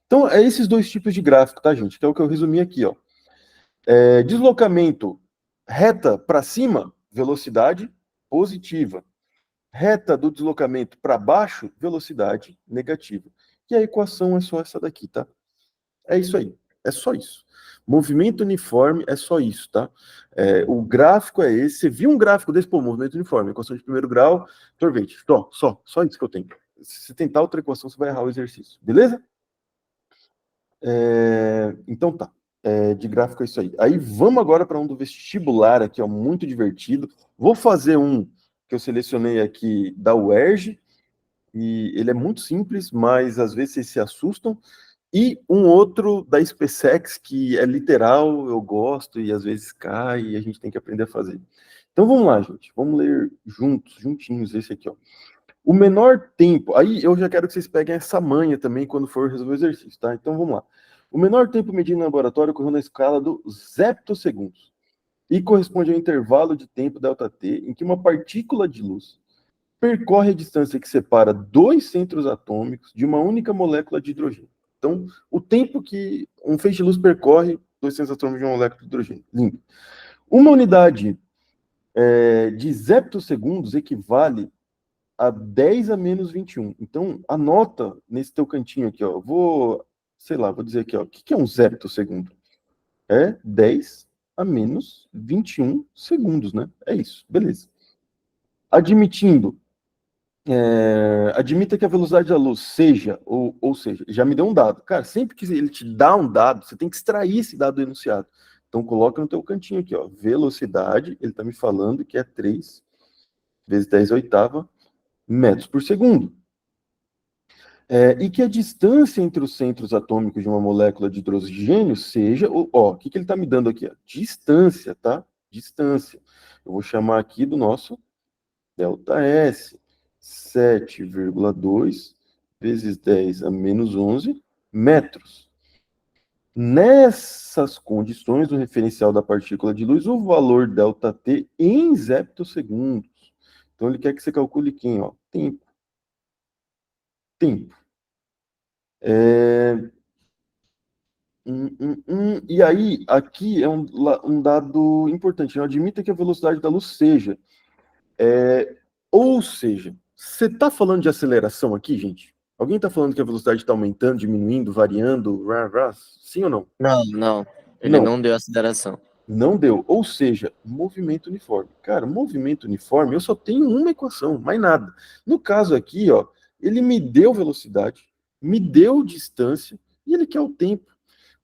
Então, é esses dois tipos de gráfico, tá, gente? Que é o que eu resumi aqui, ó. Deslocamento reta para cima, velocidade positiva. Reta do deslocamento para baixo, velocidade negativa. E a equação é só essa daqui, tá? É isso aí. É só isso. Movimento uniforme é só isso, tá? O gráfico é esse. Você viu um gráfico desse, pô, movimento uniforme, equação de primeiro grau, sorvete. Só isso que eu tenho. Se você tentar outra equação, você vai errar o exercício. Beleza? Então tá. De gráfico é isso aí. Aí vamos agora para um do vestibular aqui, ó, muito divertido. Vou fazer um que eu selecionei aqui da UERJ, e ele é muito simples, mas às vezes vocês se assustam. E um outro da SpaceX, que é literal, eu gosto, e às vezes cai, e a gente tem que aprender a fazer. Então vamos lá, gente. Vamos ler juntinhos esse aqui, ó. O menor tempo, aí eu já quero que vocês peguem essa manha também quando for resolver o exercício, tá? Então vamos lá. O menor tempo medido no laboratório ocorreu na escala dos heptossegundos e corresponde ao intervalo de tempo ΔT em que uma partícula de luz percorre a distância que separa dois centros atômicos de uma única molécula de hidrogênio. Então, o tempo que um feixe de luz percorre dois centros atômicos de uma molécula de hidrogênio. Lindo. Uma unidade de heptossegundos equivale a 10 a menos 21. Então, anota nesse teu cantinho aqui, ó. Vou dizer aqui, ó. O que é um heptosegundo? É 10 a menos 21 segundos, né? É isso, beleza. Admita que a velocidade da luz seja, ou seja, já me deu um dado. Cara, sempre que ele te dá um dado, você tem que extrair esse dado do enunciado. Então, coloca no teu cantinho aqui, ó. Velocidade, ele está me falando que é 3 vezes 10 oitava metros por segundo. E que a distância entre os centros atômicos de uma molécula de hidrogênio seja, o que ele está me dando aqui? Ó? Distância, tá? Distância. Eu vou chamar aqui do nosso ΔS, 7,2 vezes 10 a menos 11 metros. Nessas condições, o referencial da partícula de luz, o valor ΔT em heptossegundos. Então, ele quer que você calcule quem? Ó? Tempo. E aí, aqui é um dado importante. Não admita que a velocidade da luz seja. Ou seja, você está falando de aceleração aqui, gente? Alguém está falando que a velocidade está aumentando, diminuindo, variando? Sim ou não? Não. Ele não deu aceleração. Não deu. Ou seja, movimento uniforme. Cara, movimento uniforme, eu só tenho uma equação, mais nada. No caso aqui, ó, ele me deu velocidade, me deu distância e ele quer o tempo.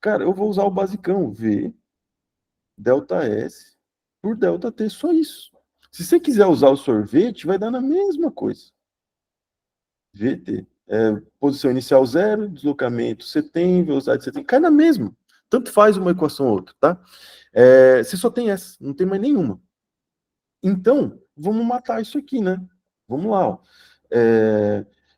Cara, eu vou usar o basicão, V, ΔS por ΔT, só isso. Se você quiser usar o sorvete, vai dar na mesma coisa. VT. Posição inicial 0, deslocamento você tem, velocidade você tem, cai na mesma. Tanto faz uma equação ou outra, tá? Você só tem essa, não tem mais nenhuma. Então, vamos matar isso aqui, né? Vamos lá, ó.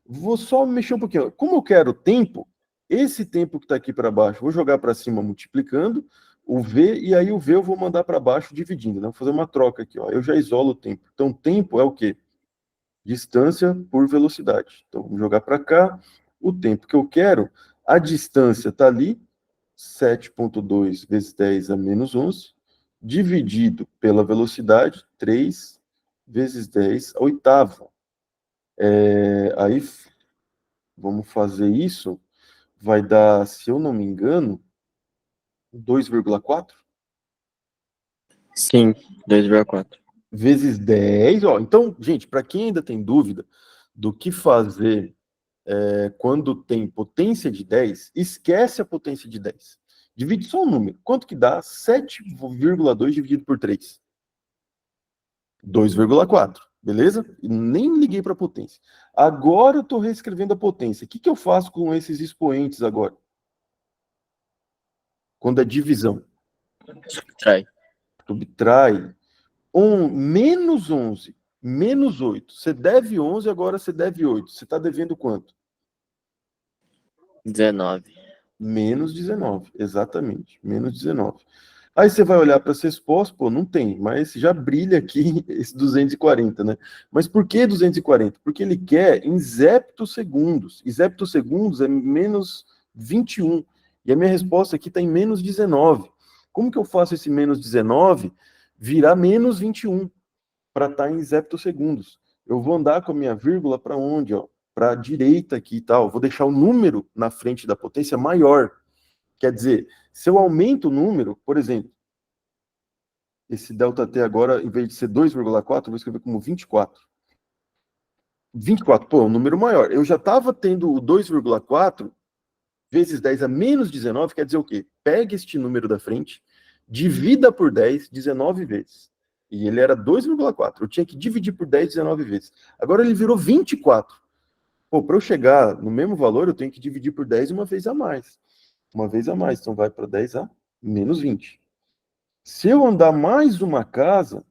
Vou só mexer um pouquinho. Como eu quero tempo, esse tempo que está aqui para baixo, vou jogar para cima multiplicando o V, e aí o V eu vou mandar para baixo dividindo, né? Vou fazer uma troca aqui, ó. Eu já isolo o tempo. Então, tempo é o quê? Distância por velocidade. Então, vamos jogar para cá. O tempo que eu quero, a distância está ali, 7,2 vezes 10 a menos 11, dividido pela velocidade, 3 vezes 10 a oitava. Aí, vamos fazer isso, vai dar, se eu não me engano, 2,4 Sim, 2,4. vezes 10. Ó, então, gente, para quem ainda tem dúvida do que fazer quando tem potência de 10, esquece a potência de 10. Divide só um número. Quanto que dá? 7,2 dividido por 3. 2,4. Beleza? E nem liguei para a potência. Agora eu estou reescrevendo a potência. O que eu faço com esses expoentes agora? Quando é divisão. Subtrai. Subtrai. Menos 11, menos 8. Você deve 11, agora você deve 8. Você está devendo quanto? 19. Menos 19, exatamente, menos 19. Aí você vai olhar para essa resposta, pô, não tem, mas já brilha aqui esse 240, né? Mas por que 240? Porque ele quer em zeptosegundos, e zeptosegundos é menos 21, e a minha resposta aqui está em menos 19. Como que eu faço esse menos 19 virar menos 21 para estar em zeptosegundos? Eu vou andar com a minha vírgula para onde, ó? Para a direita aqui e tal, vou deixar o número na frente da potência maior. Quer dizer, se eu aumento o número, por exemplo, esse ΔT agora, em vez de ser 2,4, eu vou escrever como 24. 24, pô, é um número maior. Eu já estava tendo o 2,4 vezes 10 a menos 19, quer dizer o quê? Pega este número da frente, divida por 10, 19 vezes. E ele era 2,4. Eu tinha que dividir por 10, 19 vezes. Agora ele virou 24. Pô, para eu chegar no mesmo valor, eu tenho que dividir por 10 uma vez a mais. Uma vez a mais. Então vai para 10 a menos 20. Se eu andar mais uma casa,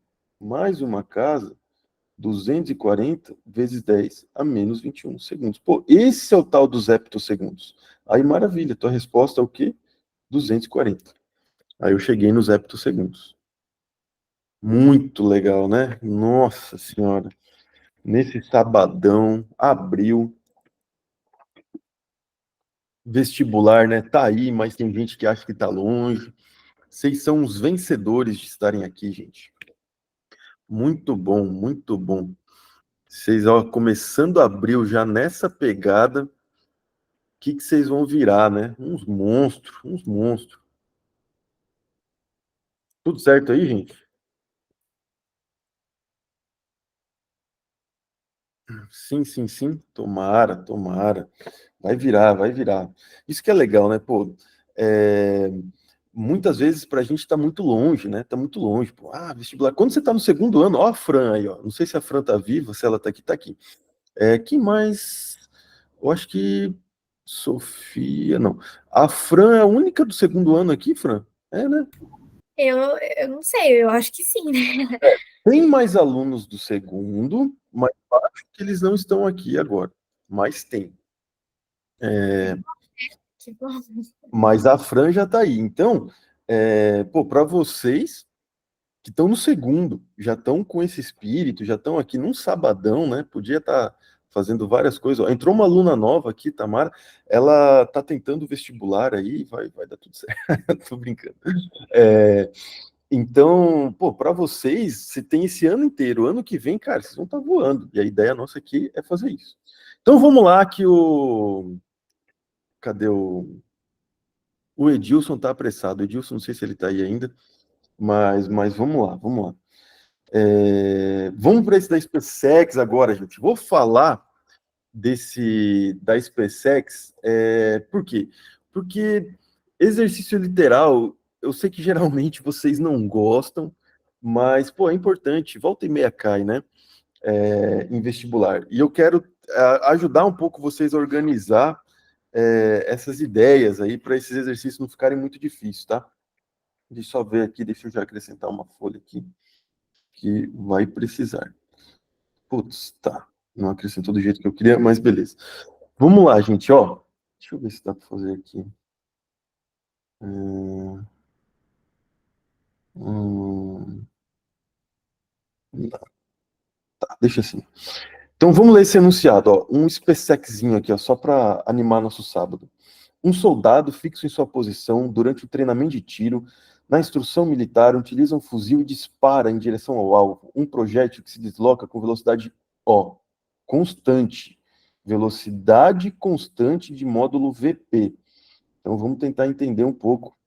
240 vezes 10 a menos 21 segundos. Pô, esse é o tal dos heptossegundos. Aí, maravilha, tua resposta é o quê? 240. Aí eu cheguei nos heptossegundos. Muito legal, né? Nossa Senhora. Nesse sabadão, abril, vestibular, né? Tá aí, mas tem gente que acha que tá longe. Vocês são os vencedores de estarem aqui, gente. Muito bom, muito bom. Vocês, ó, começando abril já nessa pegada, o que vocês vão virar, né? Uns monstros, uns monstros. Tudo certo aí, gente? Sim, sim, sim. Tomara, tomara. Vai virar, vai virar. Isso que é legal, né? Pô, muitas vezes para a gente está muito longe, né? Tá muito longe. Pô, vestibular. Quando você está no segundo ano, ó, a Fran aí, ó. Não sei se a Fran tá viva, se ela tá aqui, tá aqui. Quem mais? Eu acho que Sofia, não. A Fran é a única do segundo ano aqui, Fran? É, né? Eu não sei, eu acho que sim, né? Tem mais alunos do segundo, mas acho que eles não estão aqui agora. Mas tem. Que bom. Mas a Fran já está aí. Então, pô, para vocês que estão no segundo, já estão com esse espírito, já estão aqui num sabadão, né? Podia estar fazendo várias coisas. Ó, entrou uma aluna nova aqui, Tamara, ela está tentando vestibular aí, vai dar tudo certo. Tô brincando. Então, pô, para vocês, você tem esse ano inteiro. Ano que vem, cara, vocês vão estar voando. E a ideia nossa aqui é fazer isso. Então vamos lá que o... Cadê o... O Edilson tá apressado. O Edilson, não sei se ele tá aí ainda, mas vamos lá, vamos lá. Vamos para esse da SpaceX agora, gente. Vou falar desse da SpaceX, por quê? Porque exercício literal, eu sei que geralmente vocês não gostam, mas, pô, é importante, volta e meia cai, né? Em vestibular. E eu quero ajudar um pouco vocês a organizar essas ideias aí para esses exercícios não ficarem muito difíceis, tá? Deixa eu só ver aqui, deixa eu já acrescentar uma folha aqui que vai precisar. Putz, tá. Não acrescentou do jeito que eu queria, mas beleza. Vamos lá, gente, ó. Deixa eu ver se dá para fazer aqui. Tá, deixa assim. Então vamos ler esse enunciado, ó. Um SpaceXzinho aqui, ó, só para animar nosso sábado. Um soldado fixo em sua posição durante o treinamento de tiro Na instrução militar, utiliza um fuzil e dispara em direção ao alvo um projétil que se desloca com velocidade O, constante. Velocidade constante de módulo VP. Então, vamos tentar entender um pouco.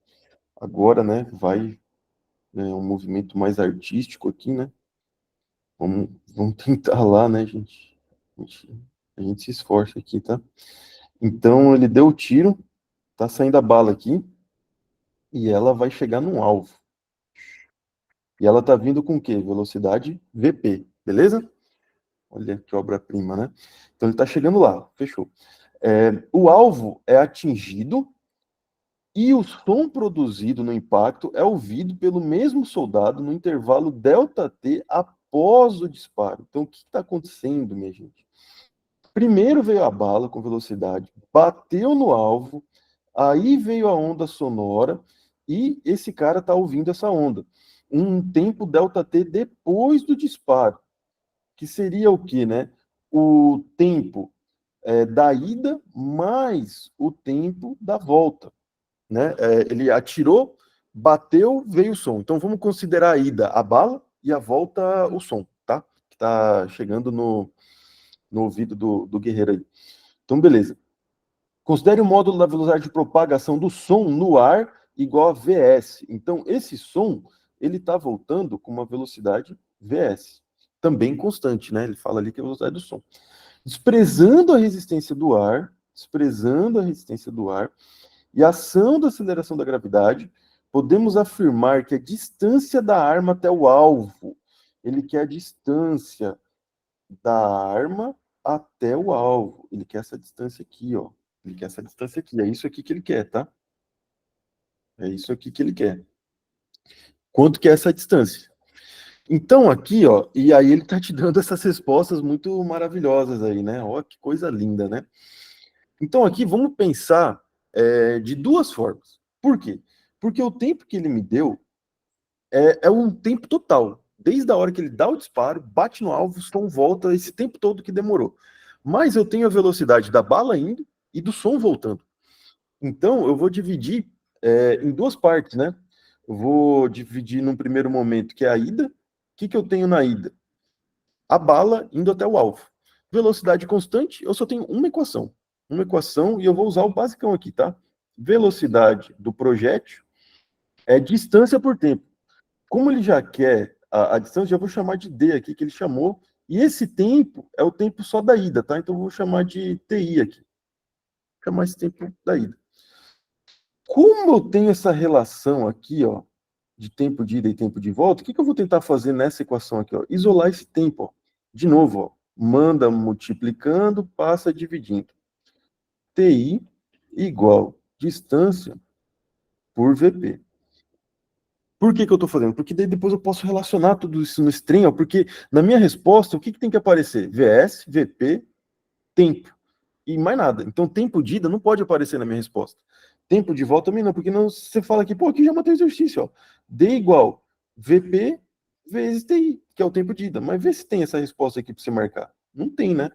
Agora, né, vai um movimento mais artístico aqui, né? Vamos tentar lá, né, gente? A gente se esforça aqui, tá? Então, ele deu o tiro, tá saindo a bala aqui, e ela vai chegar num alvo. E ela tá vindo com o quê? Velocidade VP, beleza? Olha que obra-prima, né? Então, ele tá chegando lá, fechou. O alvo é atingido e o som produzido no impacto é ouvido pelo mesmo soldado no intervalo ΔT após o disparo. Então, o que está acontecendo, minha gente? Primeiro veio a bala com velocidade, bateu no alvo, aí veio a onda sonora e esse cara está ouvindo essa onda. Um tempo ΔT depois do disparo, que seria o quê, né? O tempo da ida mais o tempo da volta. Né? Ele atirou, bateu, veio o som. Então vamos considerar a ida a bala e a volta o som, tá? Que tá chegando no ouvido do guerreiro aí. Então, beleza. Considere o módulo da velocidade de propagação do som no ar igual a VS. Então, esse som, ele tá voltando com uma velocidade VS. Também constante, né? Ele fala ali que é a velocidade do som. Desprezando a resistência do ar, e a ação da aceleração da gravidade, podemos afirmar que a distância da arma até o alvo, ele quer a distância da arma até o alvo, ele quer essa distância aqui, ó. Ele quer essa distância aqui, é isso aqui que ele quer, tá? É isso aqui que ele quer. Quanto que é essa distância? Então, aqui, ó, e aí ele tá te dando essas respostas muito maravilhosas aí, né? Ó, que coisa linda, né? Então, aqui, vamos pensar de duas formas. Por quê? Porque o tempo que ele me deu é um tempo total. Desde a hora que ele dá o disparo, bate no alvo, o som volta, esse tempo todo que demorou. Mas eu tenho a velocidade da bala indo e do som voltando. Então, eu vou dividir em duas partes, né? Eu vou dividir num primeiro momento, que é a ida. O que eu tenho na ida? A bala indo até o alvo. Velocidade constante, eu só tenho uma equação. Uma equação, e eu vou usar o basicão aqui, tá? Velocidade do projétil é distância por tempo. Como ele já quer a distância, já vou chamar de D aqui, que ele chamou. E esse tempo é o tempo só da ida, tá? Então eu vou chamar de TI aqui. Vou chamar esse tempo da ida. Como eu tenho essa relação aqui, ó, de tempo de ida e tempo de volta, o que eu vou tentar fazer nessa equação aqui, ó? Isolar esse tempo, ó. De novo, ó. Manda multiplicando, passa dividindo. TI igual distância por VP. Por que eu estou fazendo? Porque daí depois eu posso relacionar tudo isso no string, ó, porque na minha resposta, o que tem que aparecer? VS, VP, tempo. E mais nada. Então, tempo de ida não pode aparecer na minha resposta. Tempo de volta também não, porque não, você fala aqui, pô, aqui já matei o exercício, ó. D igual VP vezes TI, que é o tempo de ida. Mas vê se tem essa resposta aqui para você marcar. Não tem, né?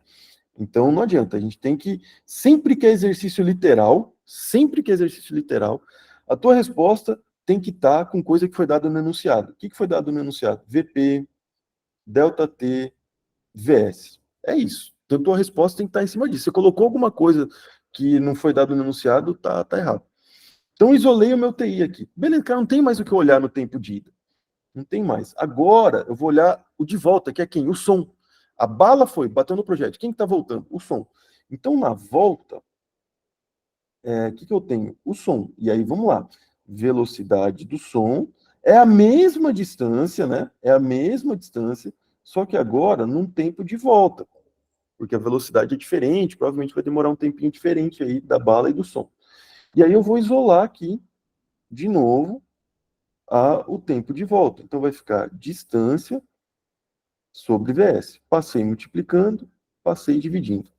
Então, não adianta. A gente tem que, sempre que é exercício literal, a tua resposta tem que estar com coisa que foi dada no enunciado. O que foi dado no enunciado? VP, ΔT, VS. É isso. Então, a tua resposta tem que estar em cima disso. Você colocou alguma coisa que não foi dado no enunciado, tá errado. Então, isolei o meu TI aqui. Beleza, cara, não tem mais o que olhar no tempo de ida. Não tem mais. Agora, eu vou olhar o de volta, que é quem? O som. A bala foi, bateu no projétil. Quem que tá voltando? O som. Então, na volta, o que eu tenho? O som. E aí, vamos lá. Velocidade do som é a mesma distância, né? É a mesma distância, só que agora num tempo de volta. Porque a velocidade é diferente, provavelmente vai demorar um tempinho diferente aí da bala e do som. E aí eu vou isolar aqui, de novo, o tempo de volta. Então vai ficar distância sobre VS. Passei multiplicando, passei dividindo.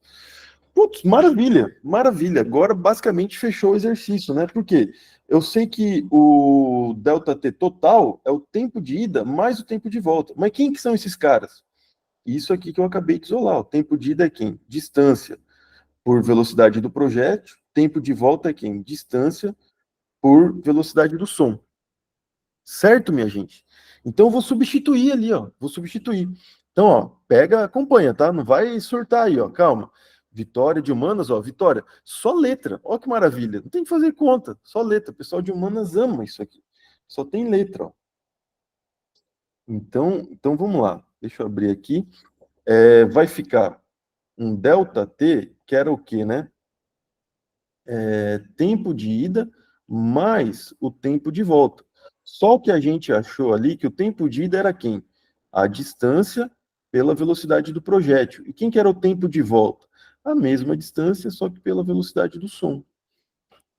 Putz, maravilha, maravilha. Agora basicamente fechou o exercício, né? Porque eu sei que o ΔT total é o tempo de ida mais o tempo de volta. Mas quem que são esses caras? Isso aqui que eu acabei de isolar. O tempo de ida é quem? Distância por velocidade do projétil. Tempo de volta é quem? Distância por velocidade do som. Certo, minha gente? Então, eu vou substituir ali, ó. Vou substituir. Então, ó, pega, acompanha, tá? Não vai surtar aí, ó. Calma. Vitória de humanas, ó. Vitória. Só letra. Ó que maravilha. Não tem que fazer conta. Só letra. O pessoal de humanas ama isso aqui. Só tem letra, ó. Então vamos lá. Deixa eu abrir aqui. Vai ficar um ΔT, que era o quê, né? Tempo de ida mais o tempo de volta. Só que a gente achou ali que o tempo de ida era quem? A distância pela velocidade do projétil. E quem que era o tempo de volta? A mesma distância, só que pela velocidade do som.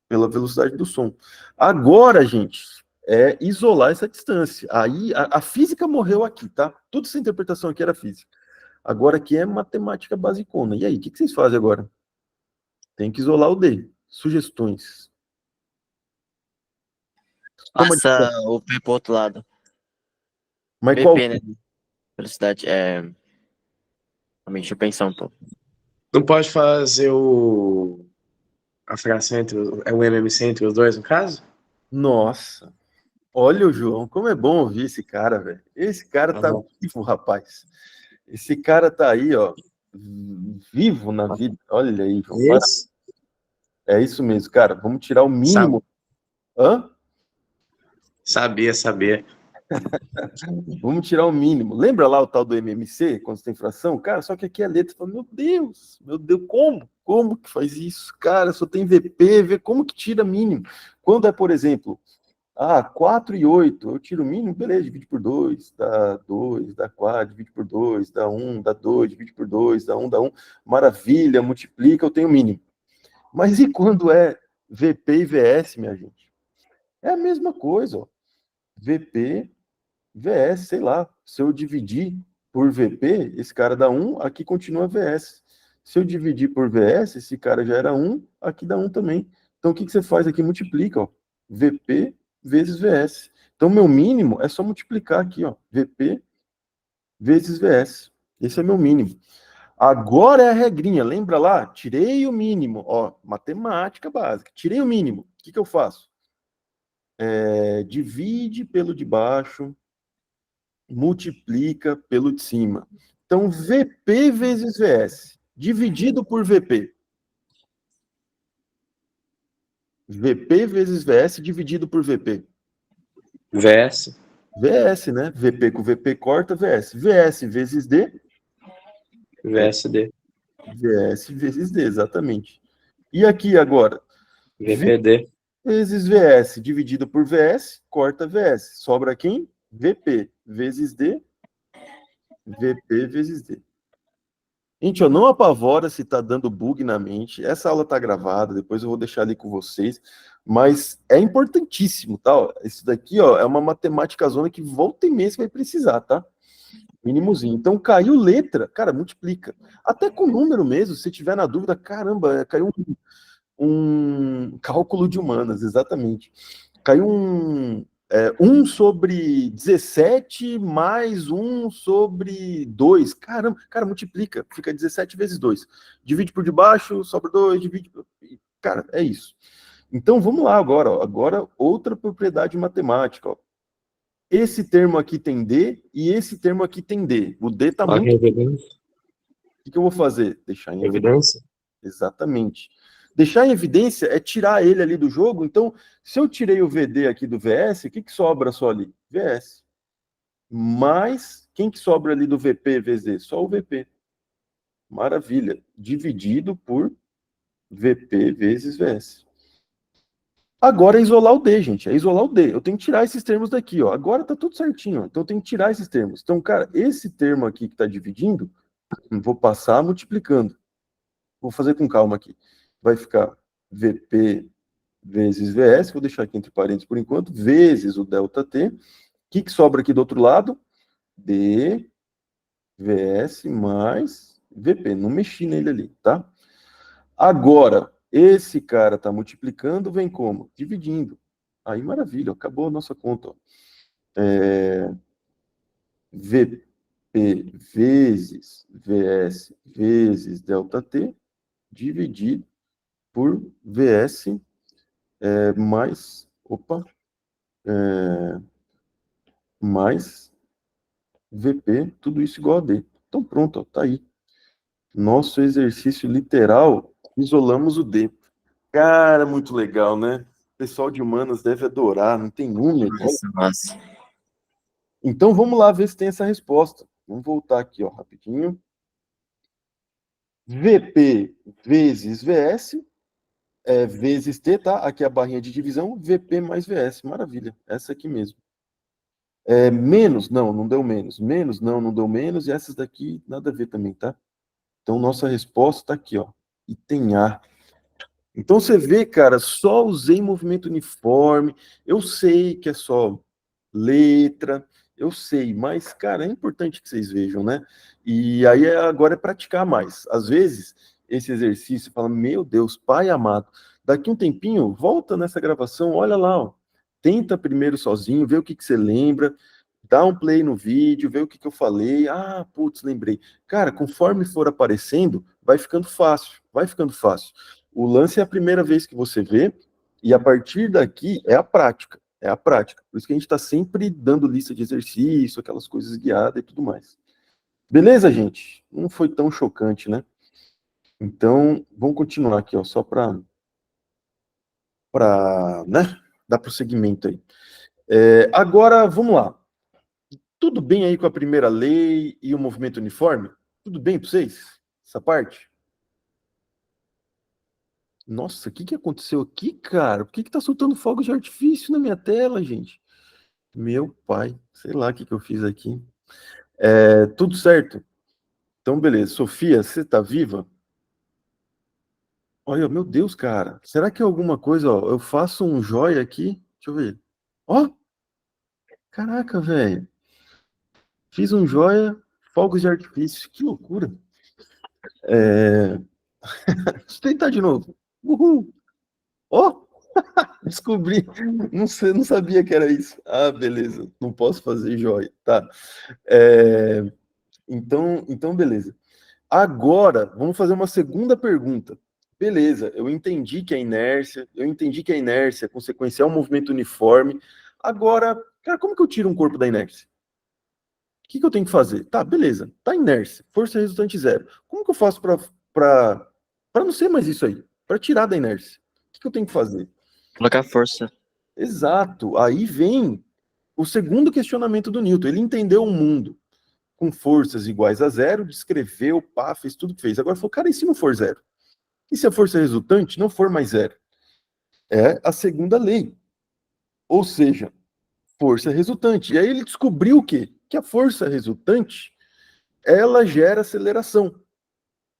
Pela velocidade do som. Agora, gente, é isolar essa distância. Aí a física morreu aqui, tá? Toda essa interpretação aqui era física. Agora aqui é matemática basicona. E aí, o que vocês fazem agora? Tem que isolar o D. Sugestões. Toma de Passa o P pro outro lado. Mas qual? BP, né? Velocidade. Deixa eu pensar um pouco. Não pode fazer a fração o MMC entre os dois, no caso? Nossa. Olha o João, como é bom ouvir esse cara, velho. Esse cara tá Uhum. vivo, rapaz. Esse cara tá aí, ó, vivo na vida. Olha aí, João. Isso. É isso mesmo, cara. Vamos tirar o mínimo. Hã? Sabia. Vamos tirar o mínimo. Lembra lá o tal do MMC, quando você tem fração? Cara, só que aqui é letra. Fala, meu Deus, como? Como que faz isso? Cara, só tem VP, como que tira mínimo? Quando é, por exemplo, 4 e 8, eu tiro o mínimo, beleza, divide por 2, dá 2, dá 4, divide por 2, dá 1, dá 2, divide por 2, dá 1, dá 1. Maravilha, multiplica, eu tenho o mínimo. Mas e quando é VP e VS, minha gente? É a mesma coisa, ó. VP, VS, sei lá. Se eu dividir por VP, esse cara dá 1, aqui continua VS. Se eu dividir por VS, esse cara já era 1, aqui dá 1 também. Então o que você faz aqui? Multiplica, ó. VP vezes VS. Então meu mínimo é só multiplicar aqui, ó. VP vezes VS. Esse é meu mínimo. Agora é a regrinha, lembra lá? Tirei o mínimo, ó, matemática básica. Tirei o mínimo. O que eu faço? Divide pelo de baixo, multiplica pelo de cima. Então, VP vezes VS, dividido por VP. VP vezes VS dividido por VP. VS. VS, né? VP com VP corta, VS. VS vezes D. VSD. VS vezes D, exatamente. E aqui agora? VPD. Vezes VS dividido por VS, corta VS. Sobra quem? VP vezes D. VP vezes D. Gente, eu não apavora se tá dando bug na mente. Essa aula tá gravada, depois eu vou deixar ali com vocês. Mas é importantíssimo, tá? Isso daqui, ó, é uma matemática zona que volta e meia você vai precisar, tá? Mínimozinho. Então, caiu letra, cara, multiplica. Até com número mesmo, se tiver na dúvida, caramba, caiu um cálculo de humanas, exatamente. Caiu 1 sobre 17 mais 1 sobre 2. Caramba, cara, multiplica. Fica 17 vezes 2. Divide por debaixo, sobra 2, divide por... Cara, é isso. Então, vamos lá agora. Ó. Agora, outra propriedade matemática. Ó. Esse termo aqui tem D e esse termo aqui tem D. O D está muito... Evidência. O que eu vou fazer? Deixar em Evidência. Exatamente. Deixar em evidência é tirar ele ali do jogo. Então, se eu tirei o VD aqui do VS, o que sobra só ali? VS. Mas, quem que sobra ali do VP vezes D? Só o VP. Maravilha. Dividido por VP vezes VS. Agora é isolar o D, gente. É isolar o D. Eu tenho que tirar esses termos daqui, ó. Agora tá tudo certinho, ó. Então eu tenho que tirar esses termos. Então, cara, esse termo aqui que tá dividindo, vou passar multiplicando. Vou fazer com calma aqui. Vai ficar VP vezes VS, vou deixar aqui entre parênteses por enquanto, vezes o ΔT. O que sobra aqui do outro lado? D, VS mais VP. Não mexi nele ali, tá? Agora, esse cara está multiplicando, vem como? Dividindo. Aí, maravilha, acabou a nossa conta. Ó. VP vezes VS vezes ΔT dividido por VS mais... Opa! mais VP, tudo isso igual a D. Então pronto, ó, tá aí. Nosso exercício literal, isolamos o D. Cara, muito legal, né? O pessoal de humanas deve adorar, não tem número. Nossa. Então vamos lá ver se tem essa resposta. Vamos voltar aqui, ó, rapidinho. VP vezes VS, vezes T, tá? Aqui é a barrinha de divisão, VP mais VS. Maravilha, essa aqui mesmo. Menos, não deu menos. Menos, não deu menos. E essas daqui, nada a ver também, tá? Então, nossa resposta está aqui, ó. Item A. Então, você vê, cara, só usei movimento uniforme. Eu sei que é só letra, eu sei, mas, cara, é importante que vocês vejam, né? E aí, agora é praticar mais. Às vezes, esse exercício, fala, meu Deus, pai amado, daqui um tempinho, volta nessa gravação, olha lá, ó. Tenta primeiro sozinho, vê o que você lembra, dá um play no vídeo, vê o que eu falei. Ah, putz, lembrei. Cara, conforme for aparecendo, vai ficando fácil, vai ficando fácil. O lance é a primeira vez que você vê, e a partir daqui é a prática, é a prática. Por isso que a gente está sempre dando lista de exercício, aquelas coisas guiadas e tudo mais. Beleza, gente? Não foi tão chocante, né? Então, vamos continuar aqui, ó, só para né, dar prosseguimento aí. Agora, vamos lá. Tudo bem aí com a primeira lei e o movimento uniforme? Tudo bem para vocês? Essa parte? Nossa, o que aconteceu aqui, cara? Por que tá soltando fogos de artifício na minha tela, gente? Meu pai, sei lá o que eu fiz aqui. Tudo certo? Então, beleza. Sofia, você tá viva? Olha, meu Deus, cara. Será que é alguma coisa, ó? Eu faço um joia aqui. Deixa eu ver. Ó! Caraca, velho. Fiz um joia, fogos de artifício. Que loucura. Deixa eu tentar de novo. Uhul! Ó! Descobri. Não sei, não sabia que era isso. Ah, beleza. Não posso fazer joia. Tá. Então, beleza. Agora, vamos fazer uma segunda pergunta. Beleza, eu entendi que a inércia é consequencial ao movimento uniforme. Agora, cara, como que eu tiro um corpo da inércia? O que eu tenho que fazer? Tá, beleza, tá inércia, força resultante zero. Como que eu faço para não ser mais isso aí? Para tirar da inércia? O que eu tenho que fazer? Colocar força. Exato, aí vem o segundo questionamento do Newton. Ele entendeu o mundo com forças iguais a zero, descreveu, pá, fez tudo que fez. Agora falou, cara, e se não for zero? E se a força resultante não for mais zero? É a segunda lei. Ou seja, força resultante. E aí ele descobriu o quê? Que a força resultante, ela gera aceleração.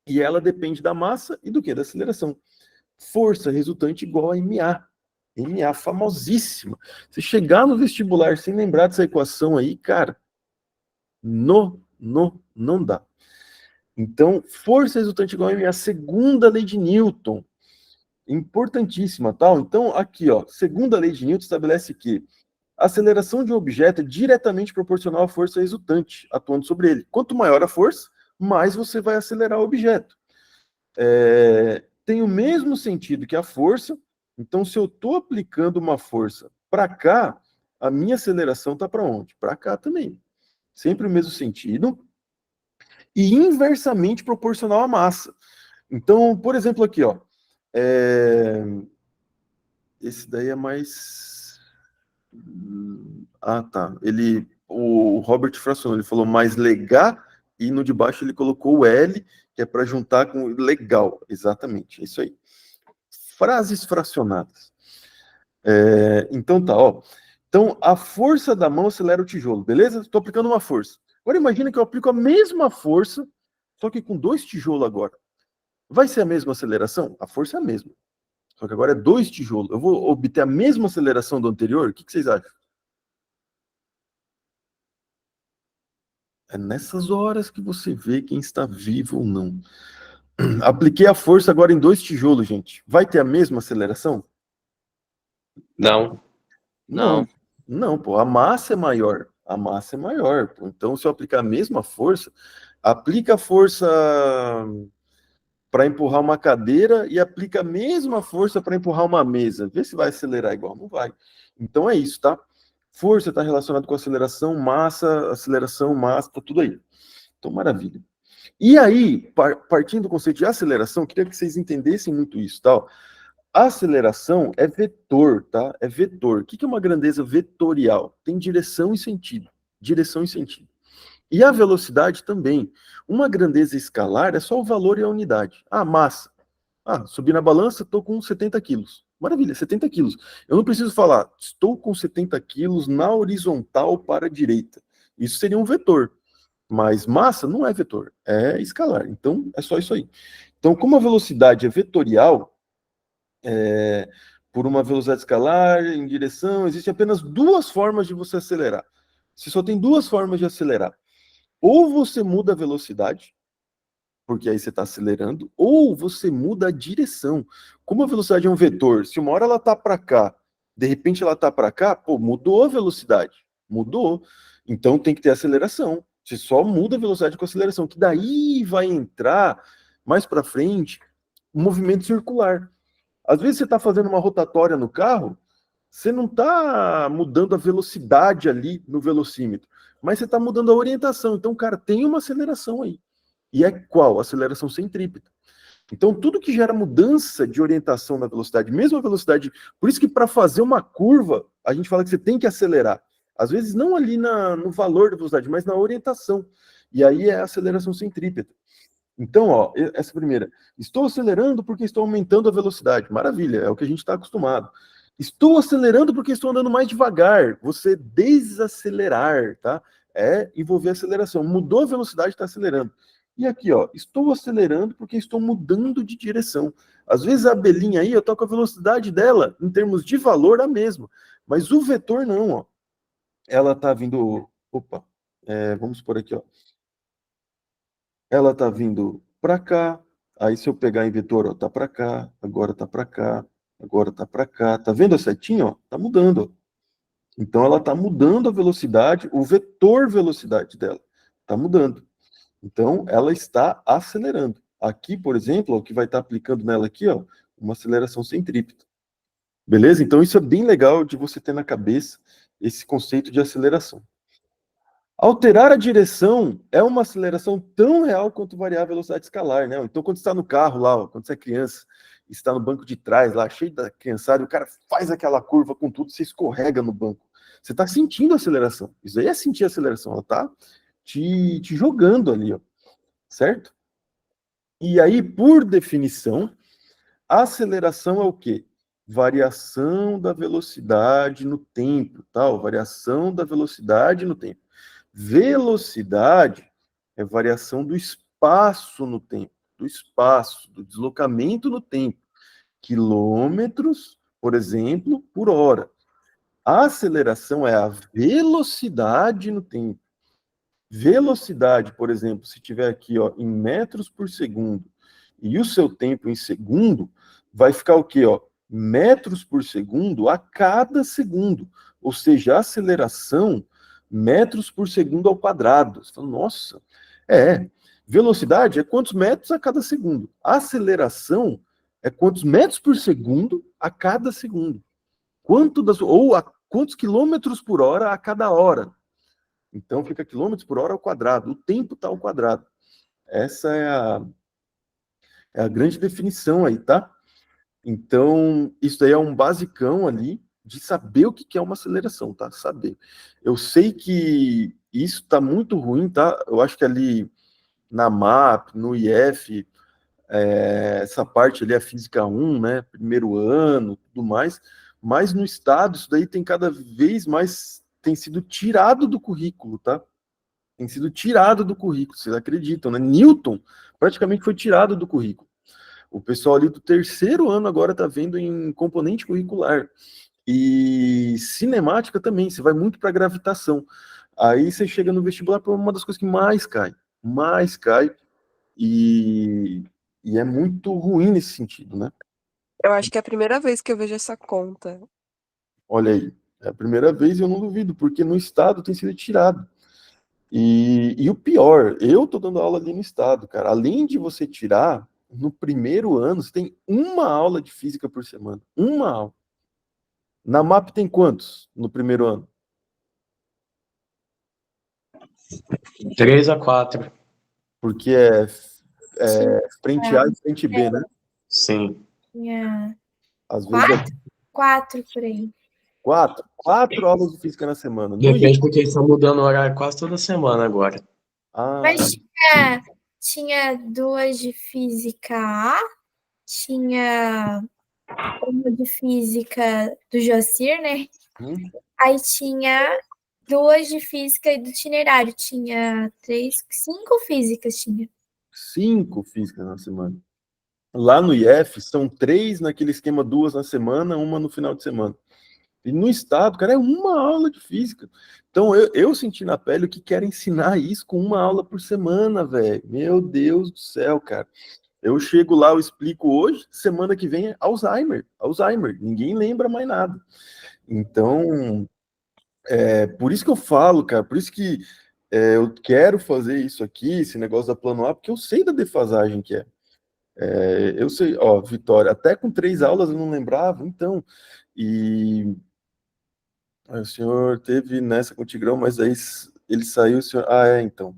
E ela depende da massa e do quê? Da aceleração. Força resultante igual a MA. MA famosíssima. Se chegar no vestibular sem lembrar dessa equação aí, cara, não dá. Então, força resultante igual a MA, segunda lei de Newton. Importantíssima, tal. Então, aqui, ó, segunda lei de Newton estabelece que a aceleração de um objeto é diretamente proporcional à força resultante atuando sobre ele. Quanto maior a força, mais você vai acelerar o objeto. Tem o mesmo sentido que a força. Então, se eu estou aplicando uma força para cá, a minha aceleração está para onde? Para cá também. Sempre o mesmo sentido. E inversamente proporcional à massa. Então, por exemplo, aqui, ó. Esse daí é mais. Ah, tá. O Robert fracionou, ele falou mais legal, e no de baixo ele colocou o L, que é para juntar com legal. Exatamente, é isso aí. Frases fracionadas. Então tá, ó. Então, a força da mão acelera o tijolo, beleza? Estou aplicando uma força. Agora imagina que eu aplico a mesma força, só que com 2 tijolos agora. Vai ser a mesma aceleração? A força é a mesma. Só que agora é 2 tijolos. Eu vou obter a mesma aceleração do anterior? O que vocês acham? É nessas horas que você vê quem está vivo ou não. Apliquei a força agora em 2 tijolos, gente. Vai ter a mesma aceleração? Não. Não, pô. A massa é maior. A massa é maior. Pô. Então, se eu aplicar a mesma força, aplica a força para empurrar uma cadeira e aplica a mesma força para empurrar uma mesa. Vê se vai acelerar igual. Não vai. Então é isso, tá? Força está relacionado com aceleração, massa, tá tudo aí. Então, maravilha. E aí, partindo do conceito de aceleração, queria que vocês entendessem muito isso, tal. A aceleração é vetor, tá? É vetor. O que é uma grandeza vetorial? Tem direção e sentido. Direção e sentido. E a velocidade também. Uma grandeza escalar é só o valor e a unidade. Ah, massa. Ah, subi na balança, estou com 70 quilos. Maravilha, 70 quilos. Eu não preciso falar, estou com 70 quilos na horizontal para a direita. Isso seria um vetor. Mas massa não é vetor, é escalar. Então, é só isso aí. Então, como a velocidade é vetorial, por uma velocidade escalar, em direção, existem apenas duas formas de você acelerar. Você só tem duas formas de acelerar. Ou você muda a velocidade, porque aí você está acelerando, ou você muda a direção. Como a velocidade é um vetor, se uma hora ela está para cá, de repente ela está para cá, pô, mudou a velocidade. Mudou. Então tem que ter aceleração. Você só muda a velocidade com a aceleração, que daí vai entrar, mais para frente, o movimento circular. Às vezes você está fazendo uma rotatória no carro, você não está mudando a velocidade ali no velocímetro, mas você está mudando a orientação. Então, cara, tem uma aceleração aí. E é qual? Aceleração centrípeta. Então, tudo que gera mudança de orientação na velocidade, mesmo a velocidade... Por isso que para fazer uma curva, a gente fala que você tem que acelerar. Às vezes não ali no valor da velocidade, mas na orientação. E aí é a aceleração centrípeta. Então, ó, essa primeira. Estou acelerando porque estou aumentando a velocidade. Maravilha, é o que a gente está acostumado. Estou acelerando porque estou andando mais devagar. Você desacelerar, tá? É envolver aceleração. Mudou a velocidade, está acelerando. E aqui, ó, estou acelerando porque estou mudando de direção. Às vezes a abelhinha aí, eu tô com a velocidade dela, em termos de valor, a mesma. Mas o vetor não, ó. Ela tá vindo... Opa, vamos por aqui, ó. Ela tá vindo para cá, aí se eu pegar em vetor, ó, tá para cá, agora tá para cá, agora tá para cá. Tá vendo a setinha, ó? Tá mudando, ó. Então ela tá mudando a velocidade, o vetor velocidade dela tá mudando. Então ela está acelerando. Aqui, por exemplo, ó, o que vai estar aplicando nela aqui, ó, uma aceleração centrípeta. Beleza? Então isso é bem legal de você ter na cabeça esse conceito de aceleração. Alterar a direção é uma aceleração tão real quanto variar a velocidade escalar, né? Então, quando você está no carro lá, ó, quando você é criança, está no banco de trás lá, cheio da criançada, e o cara faz aquela curva com tudo, você escorrega no banco. Você está sentindo a aceleração. Isso aí é sentir a aceleração. Ela está te jogando ali, ó. Certo? E aí, por definição, a aceleração é o quê? Variação da velocidade no tempo, tal? Variação da velocidade no tempo. Velocidade é variação do espaço no tempo, do espaço, do deslocamento no tempo. Quilômetros, por exemplo, por hora. A aceleração é a velocidade no tempo. Velocidade, por exemplo, se tiver aqui, ó, em metros por segundo, e o seu tempo em segundo, vai ficar o quê, ó? Metros por segundo a cada segundo. Ou seja, a aceleração metros por segundo ao quadrado. Você fala, nossa, velocidade é quantos metros a cada segundo. A aceleração é quantos metros por segundo a cada segundo. Quantos quilômetros por hora a cada hora. Então fica quilômetros por hora ao quadrado. O tempo está ao quadrado. Essa é a grande definição aí, tá? Então, isso aí é um basicão ali de saber o que é uma aceleração, tá? Saber. Eu sei que isso tá muito ruim, tá? Eu acho que ali na MAP, no IF, essa parte ali é Física 1, né? Primeiro ano, tudo mais. Mas no estado, isso daí tem cada vez mais, tem sido tirado do currículo, tá? Tem sido tirado do currículo, vocês acreditam, né? Newton praticamente foi tirado do currículo. O pessoal ali do terceiro ano agora está vendo em componente curricular. E cinemática também, você vai muito para gravitação. Aí você chega no vestibular para uma das coisas que mais cai, e é muito ruim nesse sentido, né? Eu acho que é a primeira vez que eu vejo essa conta. Olha aí, é a primeira vez e eu não duvido, porque no estado tem sido tirado. E o pior, eu tô dando aula ali no estado, cara. Além de você tirar, no primeiro ano, você tem uma aula de física por semana. Uma aula. Na MAP tem quantos no primeiro ano? 3 a 4. Porque é frente A e frente B, né? Sim. Tinha Às vezes é 4 por aí. 4 aulas de física na semana. No Depende, porque eles estão mudando o horário quase toda semana agora. Mas tinha 2 de física A, tinha uma de física do Jacir, né? Aí tinha 2 de física e do itinerário. Tinha 5 físicas tinha. 5 físicas na semana. Lá no IF, são 3 naquele esquema, 2 na semana, uma no final de semana. E no estado, cara, é uma aula de física. Então, eu senti na pele o que quer ensinar isso com uma aula por semana, velho. Meu Deus do céu, cara. Eu chego lá, eu explico hoje, semana que vem é Alzheimer. Alzheimer. Ninguém lembra mais nada. Então, por isso que eu falo, cara, por isso que eu quero fazer isso aqui, esse negócio da Plano A, porque eu sei da defasagem que é. Eu sei, ó, Vitória, até com 3 aulas eu não lembrava, então, e o senhor teve nessa com o Tigrão, mas aí ele saiu, o senhor, então,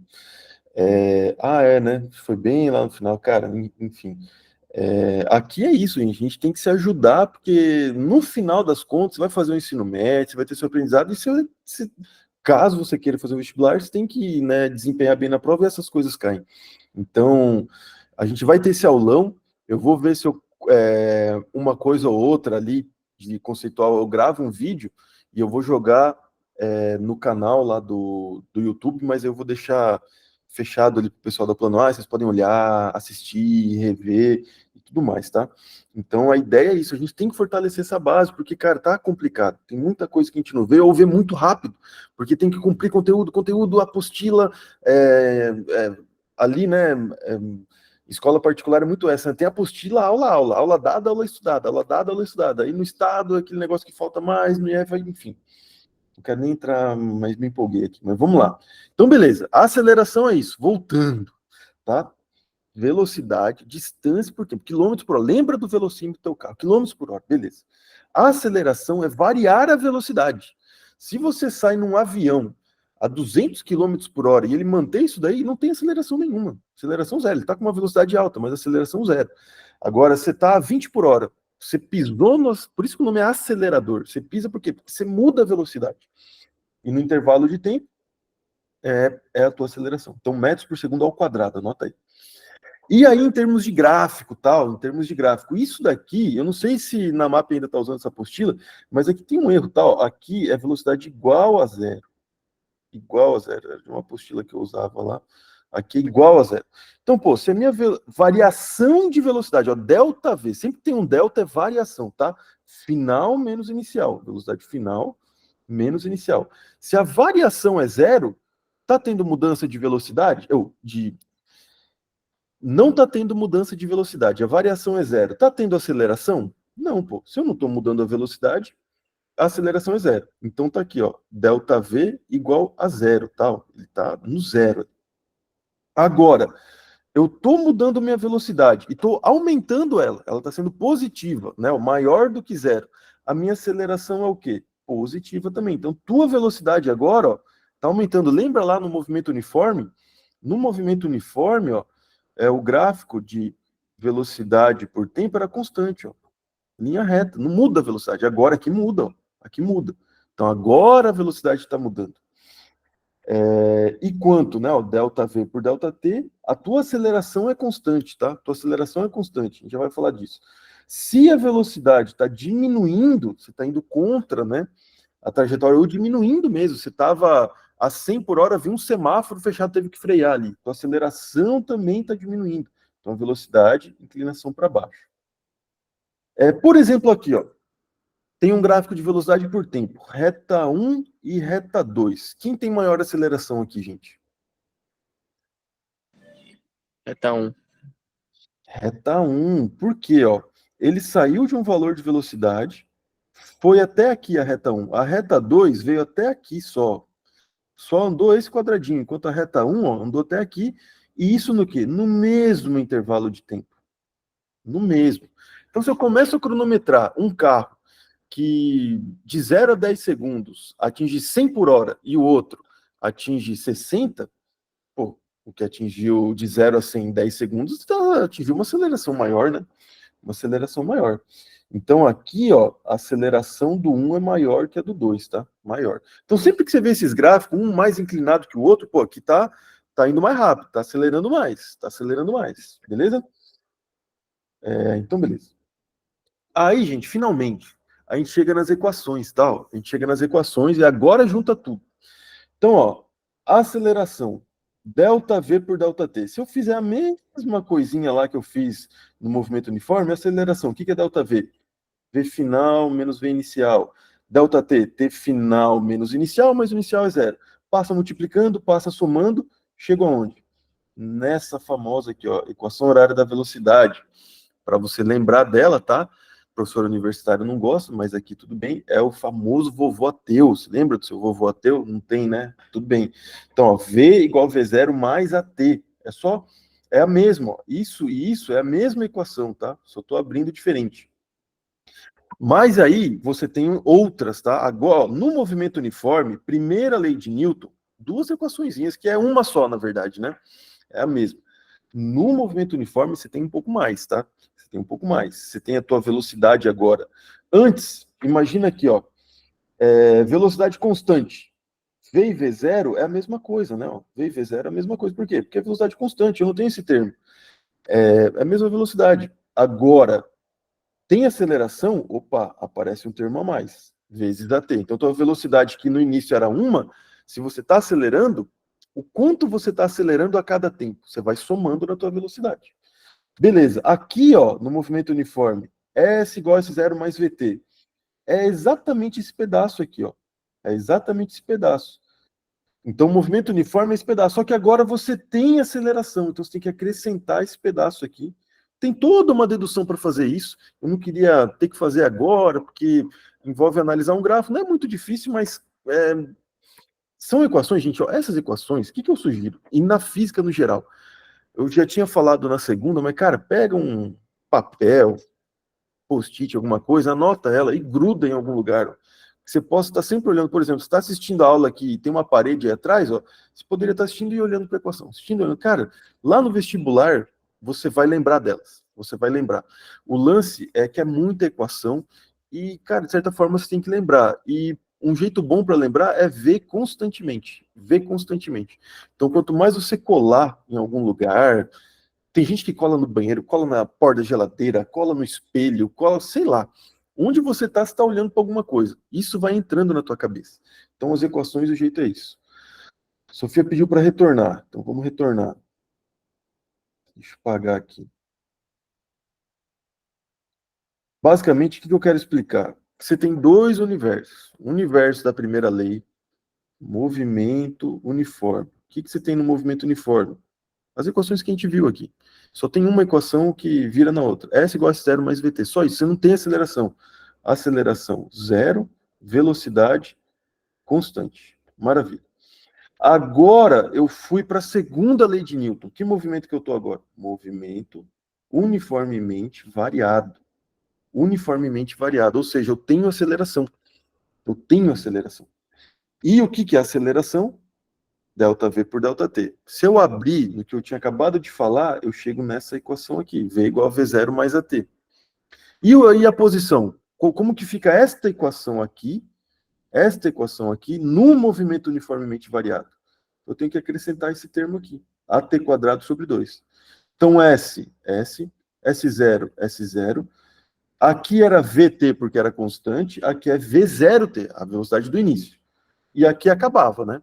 né, foi bem lá no final, cara, enfim, aqui é isso, gente, a gente tem que se ajudar, porque no final das contas, você vai fazer o ensino médio, você vai ter seu aprendizado, e caso você queira fazer o vestibular, você tem que, né, desempenhar bem na prova e essas coisas caem. Então, a gente vai ter esse aulão, eu vou ver se uma coisa ou outra ali de conceitual, eu gravo um vídeo e eu vou jogar no canal lá do YouTube, mas eu vou deixar fechado ali para o pessoal da Plano A, vocês podem olhar, assistir, rever e tudo mais, tá? Então a ideia é isso, a gente tem que fortalecer essa base, porque, cara, tá complicado, tem muita coisa que a gente não vê, ou vê muito rápido, porque tem que cumprir conteúdo, apostila, ali, né, escola particular é muito essa, né? Tem apostila, aula dada, aula estudada, aula dada, aula estudada, aí no estado, aquele negócio que falta mais, no IF, enfim. Não quero nem entrar, mas me empolguei aqui, mas vamos lá. Então, beleza, a aceleração é isso, voltando, tá? Velocidade, distância por tempo, quilômetros por hora, lembra do velocímetro do teu carro, quilômetros por hora, beleza. A aceleração é variar a velocidade. Se você sai num avião a 200 km por hora e ele mantém isso daí, não tem aceleração nenhuma. Aceleração zero. Ele está com uma velocidade alta, mas aceleração zero. Agora, você está a 20 por hora, você pisou, por isso que o nome é acelerador. Você pisa por quê? Porque você muda a velocidade. E no intervalo de tempo, é a tua aceleração. Então, metros por segundo ao quadrado, anota aí. E aí, em termos de gráfico, isso daqui, eu não sei se na MAP ainda está usando essa apostila, mas aqui tem um erro, tal. Aqui é velocidade igual a zero. Igual a zero. Era uma apostila que eu usava lá. Aqui é igual a zero. Então, pô, se a minha variação de velocidade, ó, delta V, sempre tem um delta, é variação, tá? Final menos inicial. Velocidade final menos inicial. Se a variação é zero, tá tendo mudança de velocidade? Não está tendo mudança de velocidade, a variação é zero. Está tendo aceleração? Não, pô. Se eu não estou mudando a velocidade, a aceleração é zero. Então tá aqui, ó, delta V igual a zero, tá? Ele está no zero. Agora, eu estou mudando minha velocidade e estou aumentando ela está sendo positiva, né? Maior do que zero. A minha aceleração é o quê? Positiva também. Então, tua velocidade agora, ó, está aumentando. Lembra lá no movimento uniforme? No movimento uniforme, ó, o gráfico de velocidade por tempo era constante, ó, linha reta, não muda a velocidade. Agora aqui muda, ó, aqui muda. Então agora a velocidade está mudando. E quanto, né? Ó, delta V por delta T, a tua aceleração é constante, tá? Tua aceleração é constante, a gente já vai falar disso. Se a velocidade está diminuindo, você está indo contra, né? A trajetória, ou diminuindo mesmo, você estava a 100 por hora, viu um semáforo fechado, teve que frear ali. Então a aceleração também está diminuindo. Então a velocidade, inclinação para baixo. Por exemplo, aqui, ó, tem um gráfico de velocidade por tempo, reta 1 e reta 2. Quem tem maior aceleração aqui, gente? Reta 1. Reta 1. Por quê? Ó? Ele saiu de um valor de velocidade, foi até aqui a reta 1. A reta 2 veio até aqui só. Só andou esse quadradinho, enquanto a reta 1 ó, andou até aqui. E isso no quê? No mesmo intervalo de tempo. No mesmo. Então, se eu começo a cronometrar um carro que de 0 a 10 segundos atinge 100 por hora e o outro atinge 60, pô, o que atingiu de 0 a 100 em 10 segundos, atingiu uma aceleração maior, né? Uma aceleração maior. Então, aqui, ó, a aceleração do 1 é maior que a do 2, tá? Maior. Então, sempre que você vê esses gráficos, um mais inclinado que o outro, pô, aqui tá indo mais rápido, tá acelerando mais, beleza? Então, beleza. Aí, gente, finalmente, a gente chega nas equações, tá? Ó, a gente chega nas equações e agora junta tudo. Então, ó, aceleração, ΔV por ΔT. Se eu fizer a mesma coisinha lá que eu fiz no movimento uniforme, aceleração, o que é ΔV? V final menos V inicial. ΔT, T final menos inicial, mas o inicial é 0. Passa multiplicando, passa somando, chega aonde? Nessa famosa aqui, ó, equação horária da velocidade. Para você lembrar dela, tá? Professor universitário não gosta, mas aqui tudo bem, é o famoso vovô ateu. Você lembra do seu vovô ateu? Não tem, né? Tudo bem. Então, ó, V igual V0 mais AT. É a mesma, ó. Isso e isso é a mesma equação, tá? Só estou abrindo diferente. Mas aí você tem outras, tá? Agora, ó, no movimento uniforme, primeira lei de Newton, duas equaçõezinhas, que é uma só, na verdade, né? É a mesma. No movimento uniforme, você tem um pouco mais, tá? Você tem um pouco mais. Você tem a tua velocidade agora. Antes, imagina aqui, ó. Velocidade constante. V e V0 é a mesma coisa, né? Ó, V e V0 é a mesma coisa. Por quê? Porque é velocidade constante, eu não tenho esse termo. É a mesma velocidade. Agora, tem aceleração? Opa, aparece um termo a mais. Vezes AT. Então, tua velocidade que no início era 1, se você está acelerando, o quanto você está acelerando a cada tempo? Você vai somando na tua velocidade. Beleza. Aqui, ó, no movimento uniforme, S igual a S0 mais VT. É exatamente esse pedaço aqui, ó. É exatamente esse pedaço. Então, o movimento uniforme é esse pedaço. Só que agora você tem aceleração. Então, você tem que acrescentar esse pedaço aqui. Tem toda uma dedução para fazer isso. Eu não queria ter que fazer agora, porque envolve analisar um gráfico. Não é muito difícil, mas são equações, gente. Ó, essas equações, o que eu sugiro? E na física no geral. Eu já tinha falado na segunda, mas, cara, pega um papel, post-it, alguma coisa, anota ela e gruda em algum lugar. Você possa estar sempre olhando, por exemplo, você está assistindo a aula aqui e tem uma parede aí atrás, ó, você poderia estar assistindo e olhando para a equação. Assistindo e olhando. Cara, lá no vestibular, você vai lembrar delas. Você vai lembrar. O lance é que é muita equação e, cara, de certa forma, você tem que lembrar. E um jeito bom para lembrar é ver constantemente. Ver constantemente. Então, quanto mais você colar em algum lugar, tem gente que cola no banheiro, cola na porta da geladeira, cola no espelho, cola, sei lá. Onde você está olhando para alguma coisa. Isso vai entrando na tua cabeça. Então, as equações, o jeito é isso. Sofia pediu para retornar. Então, vamos retornar. Deixa eu apagar aqui. Basicamente, o que eu quero explicar? Você tem dois universos. O universo da primeira lei, movimento uniforme. O que você tem no movimento uniforme? As equações que a gente viu aqui. Só tem uma equação que vira na outra. S igual a S0 mais VT. Só isso. Você não tem aceleração. Aceleração zero, velocidade constante. Maravilha. Agora eu fui para a segunda lei de Newton. Que movimento que eu estou agora? Movimento uniformemente variado. Uniformemente variado. Ou seja, eu tenho aceleração. Eu tenho aceleração. E o que é aceleração? ΔV por ΔT. Se eu abrir no que eu tinha acabado de falar, eu chego nessa equação aqui, V igual a V0 mais AT. E aí a posição? Como que fica esta equação aqui no movimento uniformemente variado? Eu tenho que acrescentar esse termo aqui, AT quadrado sobre 2. Então, S, S0, S0. Aqui era VT porque era constante, aqui é V0T, a velocidade do início. E aqui acabava, né?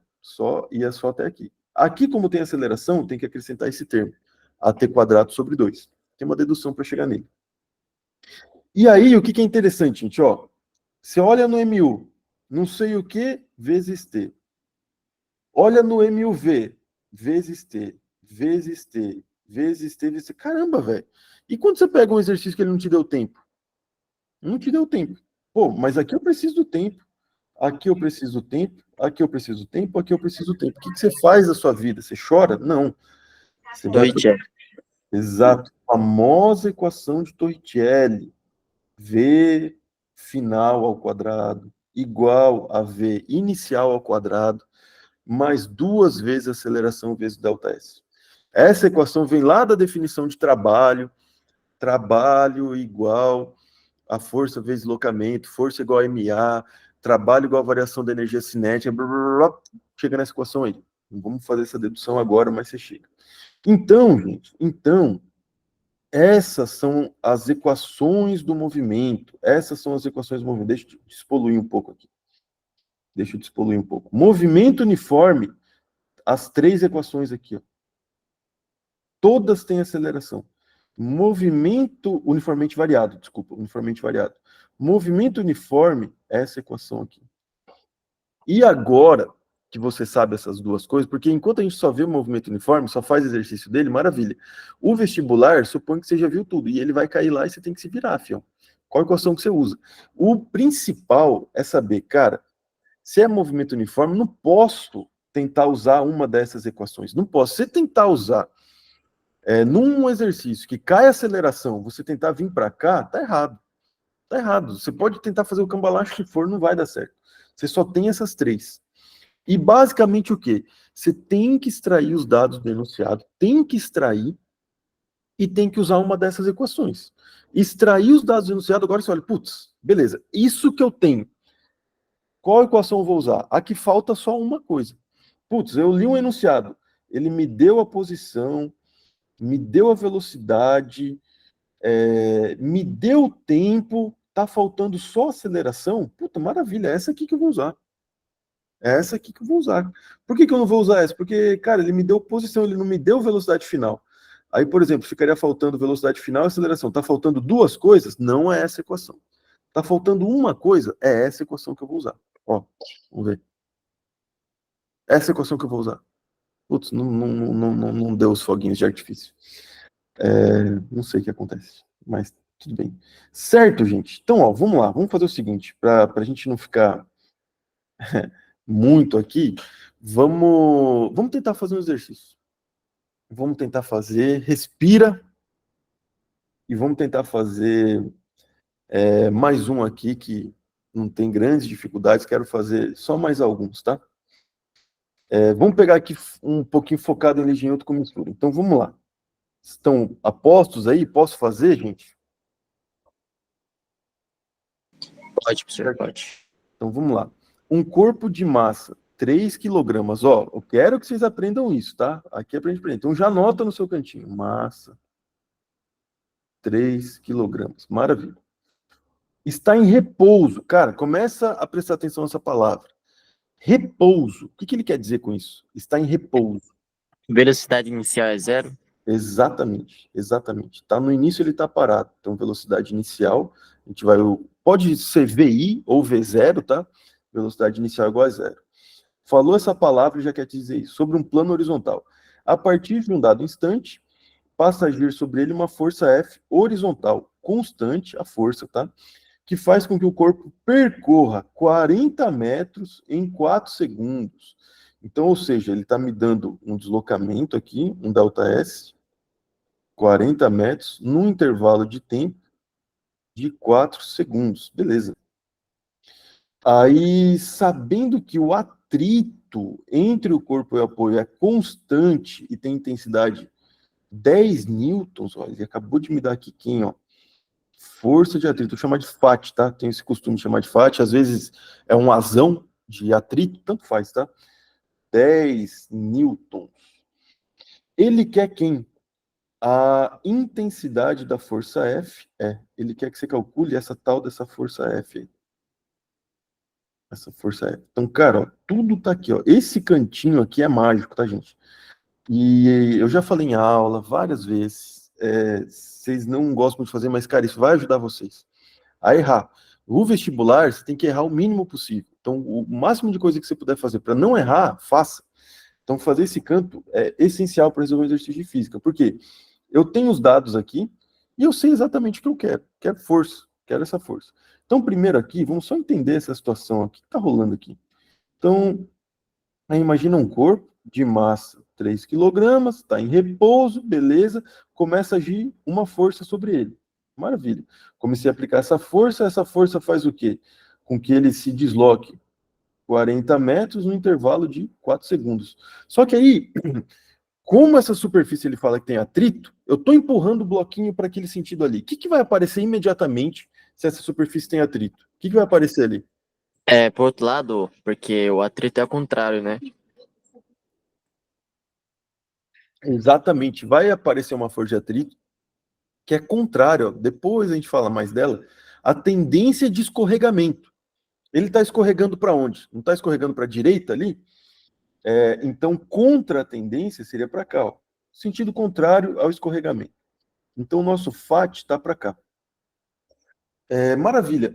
Ia só até aqui. Aqui, como tem aceleração, tem que acrescentar esse termo. AT quadrado sobre 2. Tem uma dedução para chegar nele. E aí, o que é interessante, gente? Ó, você olha no MU, não sei o que, vezes T. Olha no MUV, vezes T, vezes T, vezes T, vezes T. Caramba, velho. E quando você pega um exercício que ele não te deu tempo? Não te deu tempo. Pô, mas aqui eu preciso do tempo. Aqui eu preciso do tempo, aqui eu preciso do tempo, aqui eu preciso do tempo. O que você faz da sua vida? Você chora? Não. Você vai... Exato. A famosa equação de Torricelli. V final ao quadrado igual a V inicial ao quadrado mais 2 vezes a aceleração vezes ΔS. Essa equação vem lá da definição de trabalho igual a força vezes deslocamento, força igual a MA, trabalho igual a variação da energia cinética, blá, blá, blá, chega nessa equação aí. Não vamos fazer essa dedução agora, mas você chega. Então, gente, essas são as equações do movimento. Essas são as equações do movimento. Deixa eu despoluir um pouco aqui. Movimento uniforme, as 3 equações aqui, ó. Todas têm aceleração. Movimento uniformemente variado. Movimento uniforme, essa equação aqui. E agora que você sabe essas 2 coisas, porque enquanto a gente só vê o movimento uniforme, só faz exercício dele, maravilha. O vestibular, supõe que você já viu tudo, e ele vai cair lá e você tem que se virar, fião. Qual equação que você usa? O principal é saber, cara, se é movimento uniforme, não posso tentar usar uma dessas equações. Não posso. Se tentar usar num exercício que cai a aceleração, você tentar vir para cá, tá errado. Tá errado. Você pode tentar fazer o cambalacho que for, não vai dar certo. Você só tem essas 3. E basicamente o quê? Você tem que extrair os dados do enunciado, tem que extrair e tem que usar uma dessas equações. Extrair os dados do enunciado, agora você olha, putz, beleza, isso que eu tenho. Qual equação eu vou usar? Aqui falta só uma coisa. Putz, eu li um enunciado, ele me deu a posição, me deu a velocidade, me deu o tempo, tá faltando só aceleração? Puta, maravilha, é essa aqui que eu vou usar. É essa aqui que eu vou usar. Por que eu não vou usar essa? Porque, cara, ele me deu posição, ele não me deu velocidade final. Aí, por exemplo, ficaria faltando velocidade final e aceleração. Tá faltando 2 coisas? Não é essa equação. Tá faltando uma coisa? É essa equação que eu vou usar. Ó, vamos ver. Essa equação que eu vou usar. Putz, não deu os foguinhos de artifício. Não sei o que acontece, mas tudo bem. Certo, gente? Então, ó, vamos lá. Vamos fazer o seguinte, para a gente não ficar muito aqui, vamos tentar fazer um exercício. Vamos tentar fazer, respira, e vamos tentar fazer mais um aqui que não tem grandes dificuldades, quero fazer só mais alguns, tá? Vamos pegar aqui um pouquinho focado em Legião com mistura. Então, vamos lá. Estão apostos aí? Posso fazer, gente? Pode, professor, pode. Então, vamos lá. Um corpo de massa, 3 quilogramas. Ó, eu quero que vocês aprendam isso, tá? Aqui aprende pra gente. Então, já anota no seu cantinho. Massa, 3 quilogramas. Maravilha. Está em repouso. Cara, começa a prestar atenção nessa palavra. Repouso. O que ele quer dizer com isso? Está em repouso. Velocidade inicial é 0? Exatamente. Tá no início, ele está parado. Então, velocidade inicial, a gente vai... Pode ser VI ou V0, tá? Velocidade inicial igual a 0. Falou essa palavra e já quer dizer isso. Sobre um plano horizontal. A partir de um dado instante, passa a agir sobre ele uma força F horizontal, constante, a força, tá? Que faz com que o corpo percorra 40 metros em 4 segundos. Então, ou seja, ele está me dando um deslocamento aqui, um ΔS, 40 metros, num intervalo de tempo de 4 segundos. Beleza. Aí, sabendo que o atrito entre o corpo e o apoio é constante e tem intensidade 10 newtons, olha, ele acabou de me dar aqui quem, ó, força de atrito, eu chamo de FAT, tá? Tenho esse costume de chamar de FAT, às vezes é um azão de atrito, tanto faz, tá? 10 newtons. Ele quer quem? A intensidade da força F, ele quer que você calcule essa tal dessa força F aí. Essa força F. Então, cara, ó, tudo tá aqui, ó. Esse cantinho aqui é mágico, tá, gente? E eu já falei em aula várias vezes, vocês não gostam de fazer, mas, cara, isso vai ajudar vocês a errar. O vestibular, você tem que errar o mínimo possível. Então, o máximo de coisa que você puder fazer para não errar, faça. Então, fazer esse canto é essencial para resolver um exercício de física. Por quê? Eu tenho os dados aqui e eu sei exatamente o que eu quero. Quero força, quero essa força. Então, primeiro aqui, vamos só entender essa situação aqui. O que está rolando aqui? Então, aí imagina um corpo de massa 3 quilogramas, está em repouso, beleza, começa a agir uma força sobre ele. Maravilha. Comecei a aplicar essa força faz o quê? Com que ele se desloque 40 metros no intervalo de 4 segundos. Só que aí, como essa superfície ele fala que tem atrito, eu estou empurrando o bloquinho para aquele sentido ali. O que vai aparecer imediatamente se essa superfície tem atrito? O que vai aparecer ali? Por outro lado, porque o atrito é ao contrário, né? Exatamente, vai aparecer uma força de atrito que é contrária, ó, depois a gente fala mais dela, a tendência de escorregamento. Ele está escorregando para onde? Não está escorregando para a direita ali? Então, contra a tendência seria para cá, ó, sentido contrário ao escorregamento. Então, o nosso FAT está para cá. Maravilha.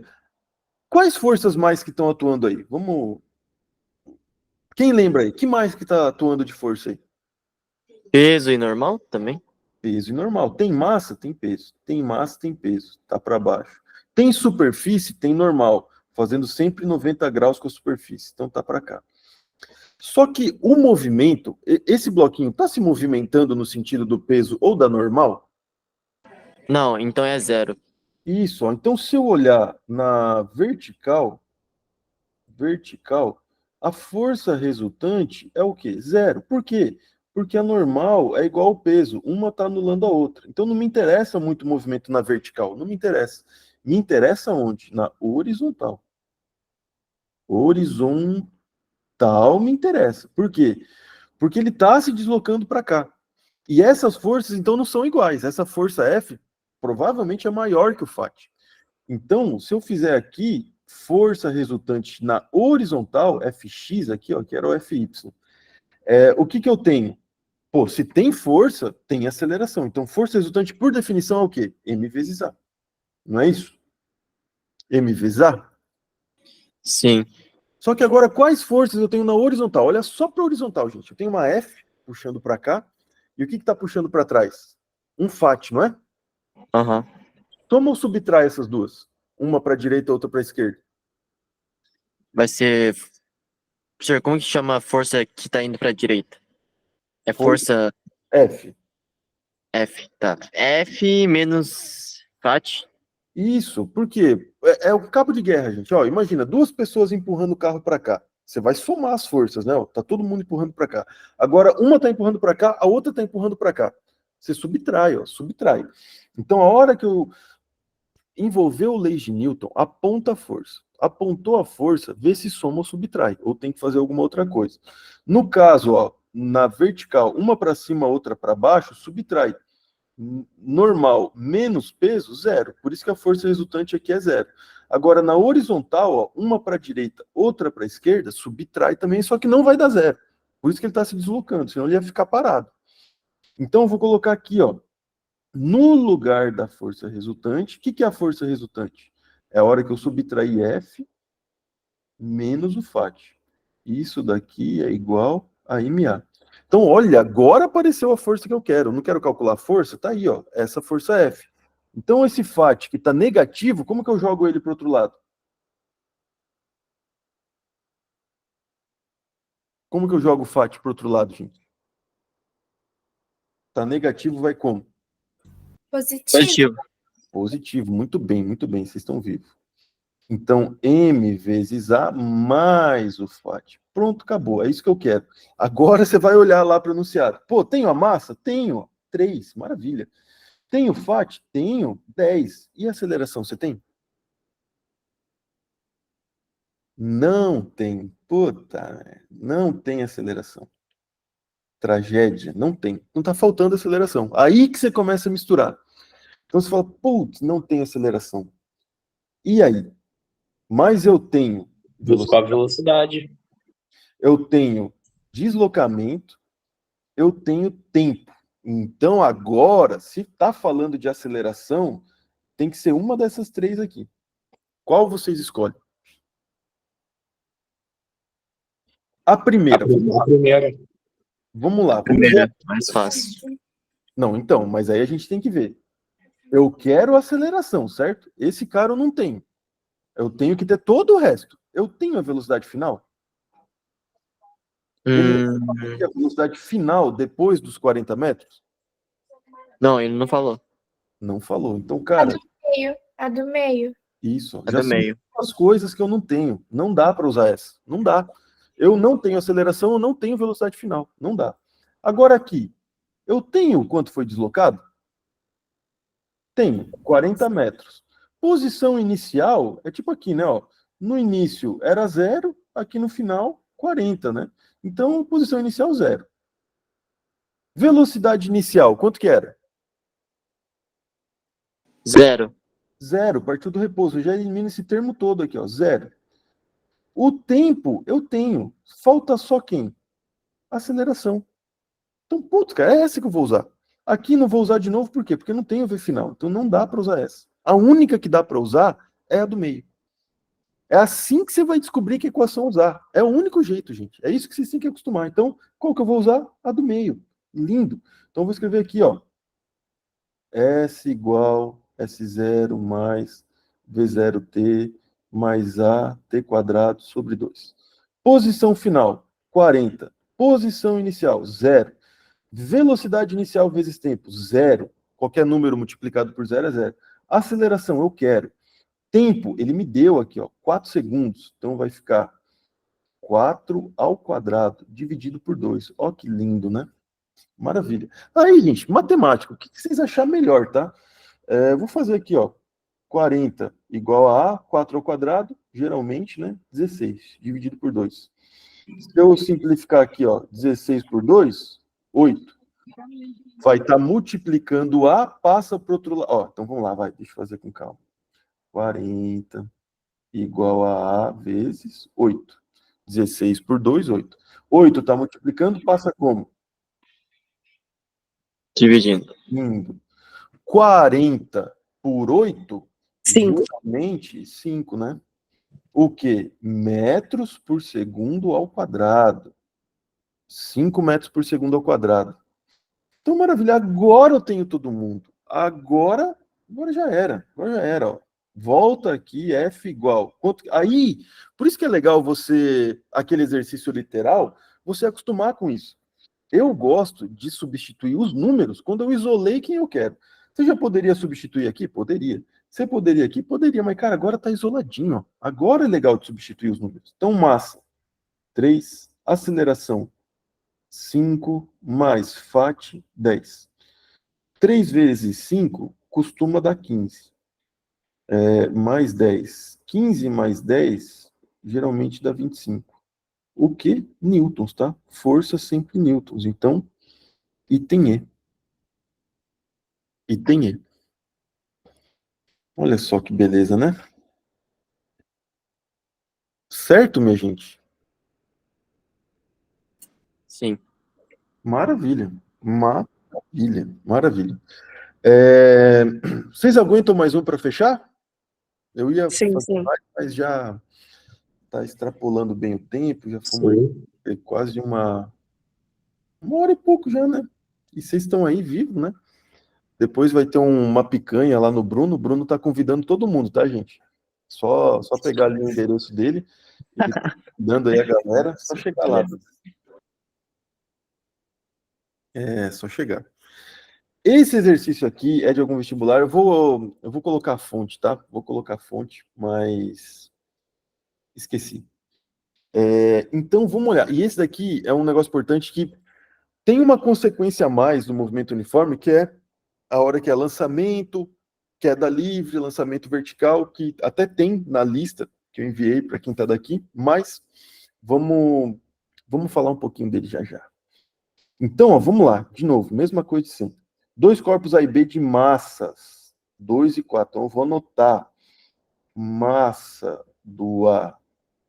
Quais forças mais que estão atuando aí? Vamos. Quem lembra aí? Que mais que está atuando de força aí? Peso e normal também? Peso e normal. Tem massa? Tem peso. Tem massa? Tem peso. Tá para baixo. Tem superfície? Tem normal. Fazendo sempre 90 graus com a superfície. Então tá para cá. Só que o movimento, esse bloquinho está se movimentando no sentido do peso ou da normal? Não, então é 0. Isso. Ó. Então se eu olhar na vertical, a força resultante é o quê? 0. Por quê? Porque a normal é igual ao peso, uma está anulando a outra. Então não me interessa muito o movimento na vertical, não me interessa. Me interessa onde? Na horizontal. Horizontal me interessa. Por quê? Porque ele está se deslocando para cá. E essas forças, então, não são iguais. Essa força F provavelmente é maior que o FAT. Então, se eu fizer aqui força resultante na horizontal, Fx aqui, ó, que era o Fy, o que eu tenho? Pô, se tem força, tem aceleração. Então, força resultante, por definição, é o quê? M vezes A. Não é isso? M vezes A? Sim. Só que agora, quais forças eu tenho na horizontal? Olha só para a horizontal, gente. Eu tenho uma F puxando para cá. E o que está puxando para trás? Um FAT, não é? Aham. Toma ou subtrai essas duas? Uma para a direita e outra para a esquerda. Vai ser. Professor, como que chama a força que tá indo pra direita? É força F. F, tá. F menos FAT. Isso, porque é o cabo de guerra, gente. Ó, imagina, duas pessoas empurrando o carro para cá. Você vai somar as forças, né? Ó, tá todo mundo empurrando para cá. Agora, uma tá empurrando para cá, a outra tá empurrando para cá. Você subtrai, ó, subtrai. Então, a hora que eu envolver o lei de Newton, aponta a força. Apontou a força, vê se soma ou subtrai, ou tem que fazer alguma outra coisa. No caso, ó, na vertical, uma para cima, outra para baixo, subtrai. Normal menos peso, 0. Por isso que a força resultante aqui é 0. Agora, na horizontal, ó, uma para a direita, outra para a esquerda, subtrai também, só que não vai dar 0. Por isso que ele está se deslocando, senão ele ia ficar parado. Então, eu vou colocar aqui, ó, no lugar da força resultante. O que é a força resultante? É a hora que eu subtrair F menos o FAT. Isso daqui é igual a MA. Então, olha, agora apareceu a força que eu quero. Eu não quero calcular a força? Tá aí, ó, essa força F. Então, esse FAT que está negativo, como que eu jogo ele para o outro lado? Como que eu jogo o FAT para o outro lado, gente? Tá negativo, vai como? Positivo. Positivo. Muito bem, vocês estão vivos. Então, M vezes A mais o FAT. Pronto, acabou. É isso que eu quero. Agora você vai olhar lá para o enunciado. Pô, tenho a massa? Tenho. 3. Maravilha. Tenho FAT? Tenho. 10. E a aceleração, você tem? Não tem. Puta, não tem aceleração. Tragédia. Não tem. Não está faltando aceleração. Aí que você começa a misturar. Então você fala, putz, não tem aceleração. E aí? Mas eu tenho Buscar velocidade. Eu tenho deslocamento, eu tenho tempo. Então, agora, se está falando de aceleração, tem que ser uma dessas três aqui. Qual vocês escolhem? A primeira. A primeira. Vamos lá. Primeira, mais fácil. Não, então, mas aí a gente tem que ver. Eu quero aceleração, certo? Esse cara eu não tenho. Eu tenho que ter todo o resto. Eu tenho a velocidade final? E a velocidade final depois dos 40 metros? Não, ele não falou. Não falou. Então, cara, A do meio. Isso. É Já do são meio. as coisas que eu não tenho. Não dá para usar essa. Não dá. Eu não tenho aceleração, eu não tenho velocidade final. Não dá. Agora aqui, eu tenho quanto foi deslocado? Tenho 40 metros. Posição inicial é tipo aqui, né? Ó, no início era 0, aqui no final 40, né? Então, posição inicial 0. Velocidade inicial, quanto que era? 0. 0, partiu do repouso. Eu já elimino esse termo todo aqui, ó, 0. O tempo eu tenho. Falta só quem? Aceleração. Então, putz, cara, é essa que eu vou usar. Aqui não vou usar de novo, por quê? Porque não tem o V final. Então não dá para usar essa. A única que dá para usar é a do meio. É assim que você vai descobrir que equação usar. É o único jeito, gente. É isso que vocês têm que acostumar. Então, qual que eu vou usar? A do meio. Lindo. Então, eu vou escrever aqui, ó. S igual S0 mais V0t mais A t quadrado sobre 2. Posição final, 40. Posição inicial, 0. Velocidade inicial vezes tempo, 0. Qualquer número multiplicado por 0 é 0. Aceleração, eu quero. Tempo, ele me deu aqui, ó, 4 segundos. Então vai ficar 4 ao quadrado dividido por 2. Ó que lindo, né? Maravilha. Aí, gente, matemática, o que vocês acharem melhor, tá? Vou fazer aqui, ó, 40 igual a 4 ao quadrado, geralmente, né? 16, dividido por 2. Se eu simplificar aqui, ó, 16 por 2, 8. Vai estar multiplicando A, passa para o outro lado. Ó, então vamos lá, vai, deixa eu fazer com calma. 40 igual a vezes 8. 16 por 2, 8. 8 está multiplicando, passa como? Dividindo. Lindo. 40 por 8, 5. geralmente 5, né? O quê? Metros por segundo ao quadrado. 5 metros por segundo ao quadrado. Então, maravilha, agora eu tenho todo mundo. Agora já era. Agora já era, ó. Volta aqui, F igual. Aí, por isso que é legal você, aquele exercício literal, você acostumar com isso. Eu gosto de substituir os números quando eu isolei quem eu quero. Você já poderia substituir aqui? Poderia. Você poderia aqui? Poderia, mas, cara, agora tá isoladinho, ó. Agora é legal de substituir os números. Então, massa, 3, aceleração, 5, mais FAT, 10. 3 vezes 5 costuma dar 15. Mais 10. 15 mais 10 geralmente dá 25. O que? Newtons, tá? Força sempre newtons. Então, item E. Item E. Olha só que beleza, né? Certo, minha gente? Sim. Maravilha. Maravilha. Maravilha. Vocês aguentam mais um para fechar? Eu ia Sim, fazer sim. mais, mas já está extrapolando bem o tempo, já fomos aí quase uma hora e pouco já, né? E vocês estão aí vivos, né? Depois vai ter uma picanha lá no Bruno. O Bruno tá convidando todo mundo, tá, gente? Só pegar ali o endereço dele. Ele tá convidando aí a galera. Só chegar lá. Só chegar. Esse exercício aqui é de algum vestibular. Eu vou colocar a fonte, tá? Vou colocar a fonte, mas esqueci. Então, vamos olhar. E esse daqui é um negócio importante que tem uma consequência a mais no movimento uniforme, que é a hora que é lançamento, queda livre, lançamento vertical, que até tem na lista que eu enviei para quem está daqui, mas vamos falar um pouquinho dele já já. Então, ó, vamos lá, de novo, mesma coisa de sempre. 2 corpos A e B de massas, 2 e 4. Então, eu vou anotar massa do A,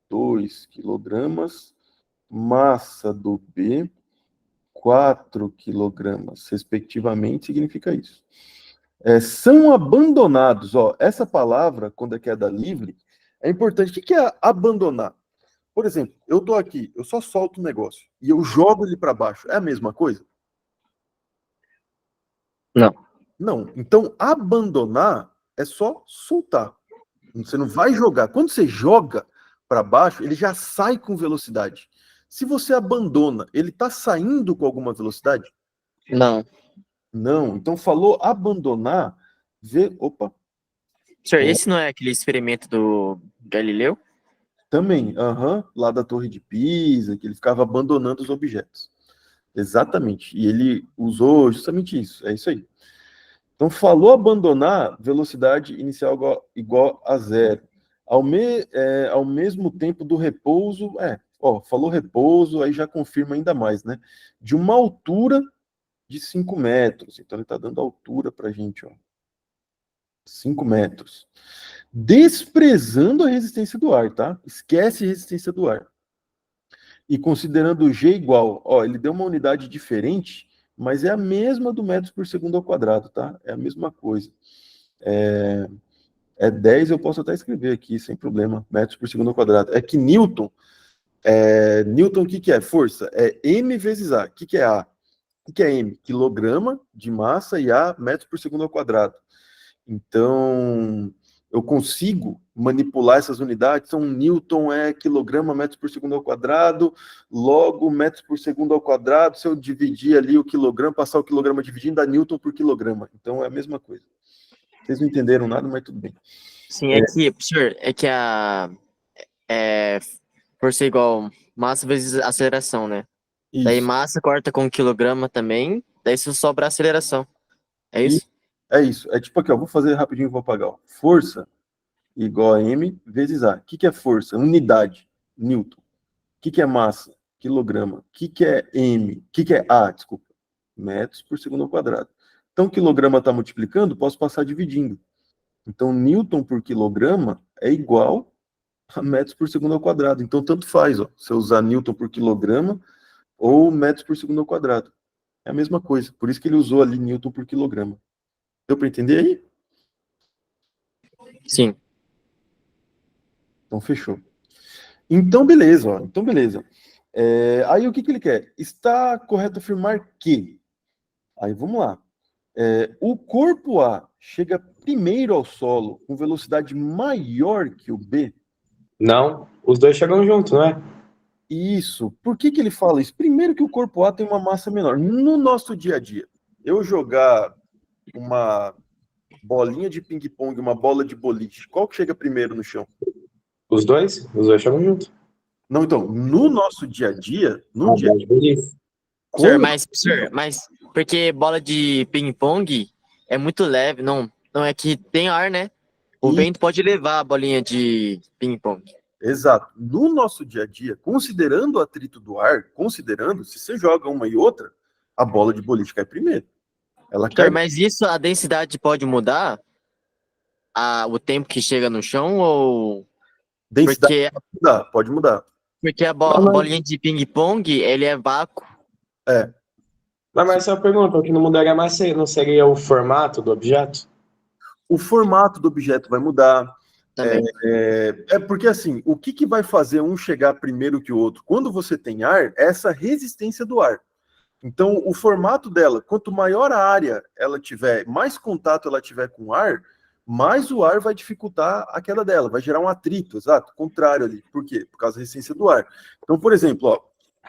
2 quilogramas, massa do B, 4 quilogramas, respectivamente, significa isso. São abandonados, ó, essa palavra, quando é queda livre, é importante. O que é abandonar? Por exemplo, eu tô aqui, eu só solto o negócio e eu jogo ele para baixo. É a mesma coisa? Não. Não. Então, abandonar é só soltar. Você não vai jogar. Quando você joga para baixo, ele já sai com velocidade. Se você abandona, ele está saindo com alguma velocidade? Não. Não. Então, falou abandonar, opa. Senhor, esse não é aquele experimento do Galileu? Também, lá da Torre de Pisa, que ele ficava abandonando os objetos. Exatamente. E ele usou justamente isso. É isso aí. Então, falou abandonar, velocidade inicial igual a zero. Ao mesmo tempo do repouso, falou repouso, aí já confirma ainda mais, né? De uma altura de 5 metros. Então, ele está dando altura para a gente, 5 metros. Desprezando a resistência do ar, tá? Esquece a resistência do ar. E considerando G igual, ele deu uma unidade diferente, mas é a mesma do metros por segundo ao quadrado, tá? É a mesma coisa. É 10, eu posso até escrever aqui, sem problema, metros por segundo ao quadrado. É que Newton, o que é? Força. É M vezes A. O que é A? O que é M? Quilograma de massa e A, metros por segundo ao quadrado. Então, eu consigo manipular essas unidades. Então, Newton é quilograma, metros por segundo ao quadrado, logo metros por segundo ao quadrado. Se eu dividir ali o quilograma, passar o quilograma dividindo, dá Newton por quilograma. Então, é a mesma coisa. Vocês não entenderam nada, mas tudo bem. Sim, senhor, é que a força é igual massa vezes aceleração, né? Isso. Daí massa corta com quilograma também, daí isso sobra a aceleração. É isso? É isso. É tipo aqui, vou fazer rapidinho e vou apagar. Força igual a M vezes A. O que é força? Unidade, Newton. O que é massa? Quilograma. O que é M? O que é A? Desculpa. Metros por segundo ao quadrado. Então, quilograma está multiplicando, posso passar dividindo. Então, Newton por quilograma é igual a metros por segundo ao quadrado. Então, tanto faz, se eu usar Newton por quilograma ou metros por segundo ao quadrado. É a mesma coisa. Por isso que ele usou ali Newton por quilograma. Deu para entender aí? Sim. Então, fechou. Então, beleza. Então, beleza. Aí, o que ele quer? Está correto afirmar que... Aí, vamos lá. O corpo A chega primeiro ao solo com velocidade maior que o B? Não, os dois chegam juntos, não é? Isso. Por que ele fala isso? Primeiro que o corpo A tem uma massa menor. No nosso dia a dia, eu jogar uma bolinha de ping-pong, uma bola de boliche, qual que chega primeiro no chão? Os dois chegam juntos. Não, então, no nosso dia a dia, Ah, pode ver isso. Senhor, mas porque bola de ping-pong é muito leve, não é que tem ar, né? O vento pode levar a bolinha de ping-pong. Exato. No nosso dia a dia, considerando o atrito do ar, se você joga uma e outra, a bola de boliche cai primeiro. Ela cai. Senhor, mas isso, a densidade pode mudar o tempo que chega no chão ou... Densidade pode mudar. Porque a bolinha de ping-pong, ele é vácuo. Mas essa pergunta, o que não mudaria mais não seria o formato do objeto? O formato do objeto vai mudar. Também. Porque assim, o que vai fazer um chegar primeiro que o outro? Quando você tem ar, é essa resistência do ar. Então, o formato dela, quanto maior a área ela tiver, mais contato ela tiver com o ar, mais o ar vai dificultar a queda dela, vai gerar um atrito, exato, contrário ali. Por quê? Por causa da resistência do ar. Então, por exemplo,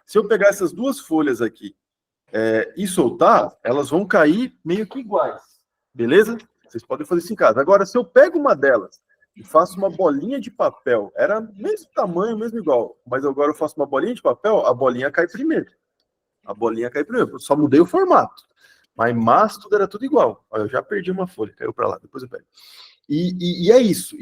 se eu pegar essas duas folhas aqui e soltar, elas vão cair meio que iguais, beleza? Vocês podem fazer isso em casa. Agora, se eu pego uma delas e faço uma bolinha de papel, era mesmo tamanho, mesmo igual, mas agora eu faço uma bolinha de papel, a bolinha cai primeiro. Eu só mudei o formato. Mas massa, tudo era tudo igual. Eu já perdi uma folha, caiu para lá, depois eu pego. E é isso.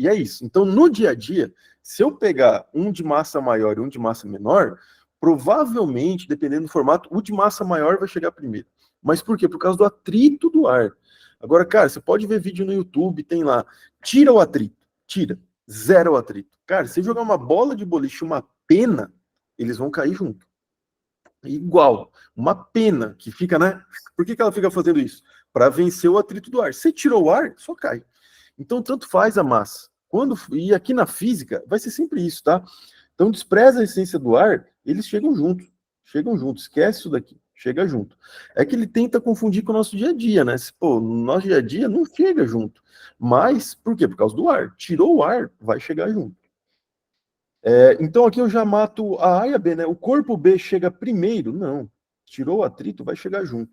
Então, no dia a dia, se eu pegar um de massa maior e um de massa menor, provavelmente, dependendo do formato, o de massa maior vai chegar primeiro. Mas por quê? Por causa do atrito do ar. Agora, cara, você pode ver vídeo no YouTube, tem lá, tira o atrito, tira, zero atrito. Cara, se jogar uma bola de boliche, uma pena, eles vão cair junto. Igual, uma pena que fica, né? Por que ela fica fazendo isso? Para vencer o atrito do ar. Se tirou o ar, só cai. Então, tanto faz a massa. E aqui na física, vai ser sempre isso, tá? Então, despreza a essência do ar, eles chegam juntos. Esquece isso daqui. Chega junto. É que ele tenta confundir com o nosso dia a dia, né? No nosso dia a dia não chega junto. Mas, por quê? Por causa do ar. Tirou o ar, vai chegar junto. Então aqui eu já mato a A e a B, né? O corpo B chega primeiro? Não. Tirou o atrito, vai chegar junto.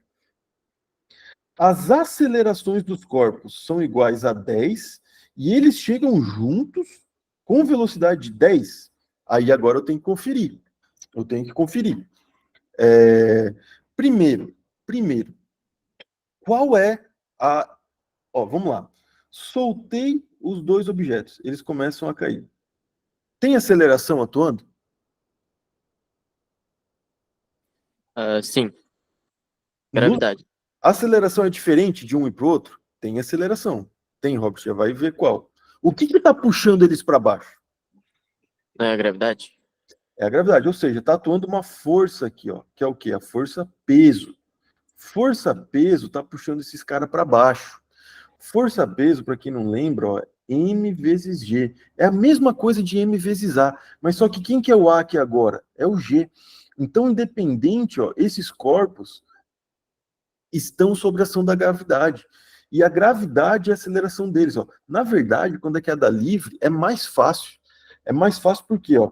As acelerações dos corpos são iguais a 10 e eles chegam juntos com velocidade de 10, aí agora eu tenho que conferir. Primeiro, qual é a... Ó, vamos lá. Soltei os dois objetos, eles começam a cair. Tem aceleração atuando? Sim, No- gravidade. A aceleração é diferente de um e para o outro? Tem aceleração. Tem, Robert, já vai ver qual. O que está puxando eles para baixo? Não é a gravidade? É a gravidade, ou seja, está atuando uma força aqui, ó, que é o quê? A força peso. Força peso está puxando esses caras para baixo. Força peso, para quem não lembra, ó, M vezes G. É a mesma coisa de M vezes A, mas só que quem que é o A aqui agora? É o G. Então, independente, ó, esses corpos estão sob a ação da gravidade. E a gravidade é a aceleração deles. Ó. Na verdade, quando é queda livre, é mais fácil. É mais fácil porque, ó,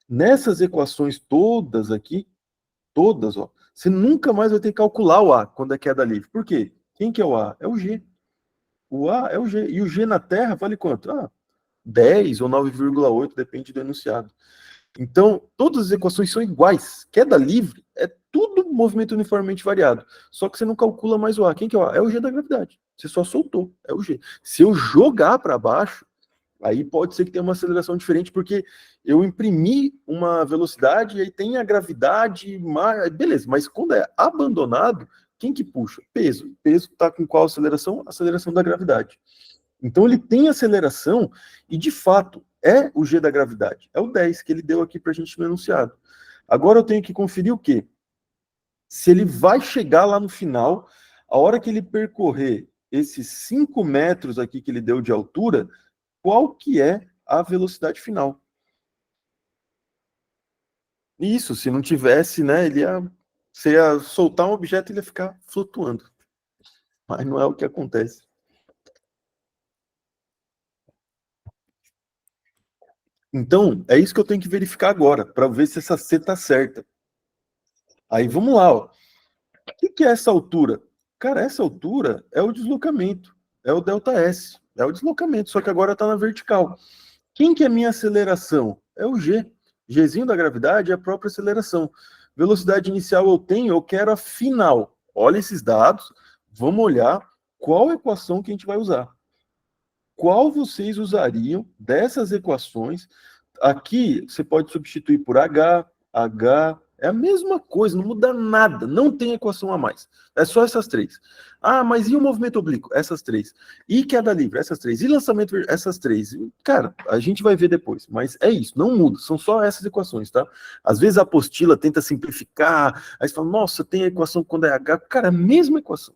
nessas equações todas aqui, todas, ó, você nunca mais vai ter que calcular o A quando é queda livre. Por quê? Quem que é o A? É o G. O A é o G. E o G na Terra vale quanto? 10 ou 9,8, depende do enunciado. Então, todas as equações são iguais. Queda livre é tudo movimento uniformemente variado. Só que você não calcula mais o A. Quem que é o A? É o G da gravidade. Você só soltou. É o G. Se eu jogar para baixo, aí pode ser que tenha uma aceleração diferente, porque eu imprimi uma velocidade e aí tem a gravidade, beleza, mas quando é abandonado, quem que puxa? Peso. Peso está com qual aceleração? Aceleração da gravidade. Então ele tem aceleração e, de fato, é o G da gravidade. É o 10 que ele deu aqui para a gente no enunciado. Agora eu tenho que conferir o quê? Se ele vai chegar lá no final, a hora que ele percorrer esses 5 metros aqui que ele deu de altura, qual que é a velocidade final? Isso, se não tivesse, né, você ia soltar um objeto e ele ia ficar flutuando. Mas não é o que acontece. Então, é isso que eu tenho que verificar agora, para ver se essa C está certa. Aí vamos lá, ó. O que é essa altura? Cara, essa altura é o deslocamento, é o ΔS, é o deslocamento, só que agora está na vertical. Quem que é minha aceleração? É o G. Gzinho da gravidade é a própria aceleração. Velocidade inicial eu tenho, eu quero a final. Olha esses dados, vamos olhar qual equação que a gente vai usar. Qual vocês usariam dessas equações? Aqui você pode substituir por H, é a mesma coisa, não muda nada, não tem equação a mais. É só essas três. Mas e o movimento oblíquo? Essas três. E queda livre? Essas três. E lançamento? Essas três. Cara, a gente vai ver depois, mas é isso, não muda, são só essas equações, tá? Às vezes a apostila tenta simplificar, aí você fala, nossa, tem a equação quando é H. Cara, a mesma equação.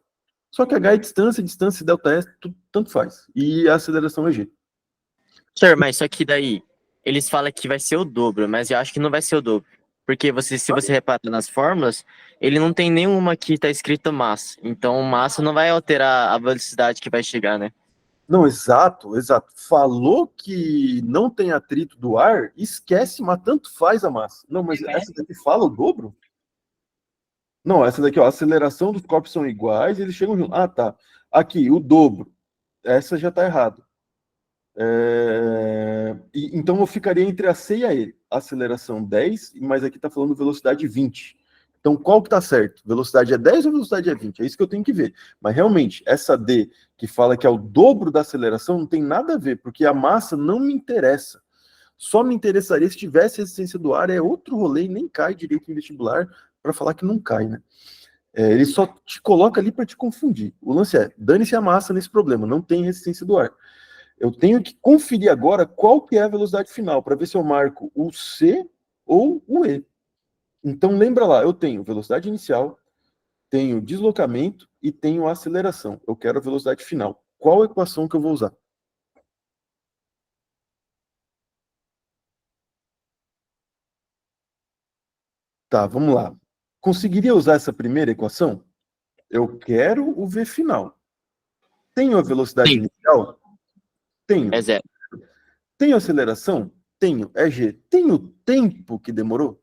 Só que H é distância e ΔS, tanto faz. E a aceleração é G. Senhor, mas só que daí, eles falam que vai ser o dobro, mas eu acho que não vai ser o dobro. Porque se você reparar nas fórmulas, ele não tem nenhuma que está escrito massa. Então, massa não vai alterar a velocidade que vai chegar, né? Não, exato. Falou que não tem atrito do ar, esquece, mas tanto faz a massa. Não, mas essa daqui fala o dobro? Não, essa daqui, ó, a aceleração dos corpos são iguais, eles chegam juntos. Tá. Aqui, o dobro. Essa já tá errada. Então eu ficaria entre a C e a E. Aceleração 10, mas aqui está falando velocidade 20. Então qual que está certo? Velocidade é 10 ou velocidade é 20? É isso que eu tenho que ver. Mas realmente, essa D que fala que é o dobro da aceleração não tem nada a ver, porque a massa não me interessa. Só me interessaria se tivesse resistência do ar, é outro rolê e nem cai direito em vestibular para falar que não cai, né? Ele só te coloca ali para te confundir. O lance é, dane-se a massa nesse problema, não tem resistência do ar. Eu tenho que conferir agora qual que é a velocidade final, para ver se eu marco o C ou o E. Então, lembra lá, eu tenho velocidade inicial, tenho deslocamento e tenho aceleração. Eu quero a velocidade final. Qual equação que eu vou usar? Tá, vamos lá. Conseguiria usar essa primeira equação? Eu quero o V final. Tenho a velocidade Sim. inicial? Tenho. É zero. Tenho aceleração? Tenho. É G. Tenho tempo que demorou?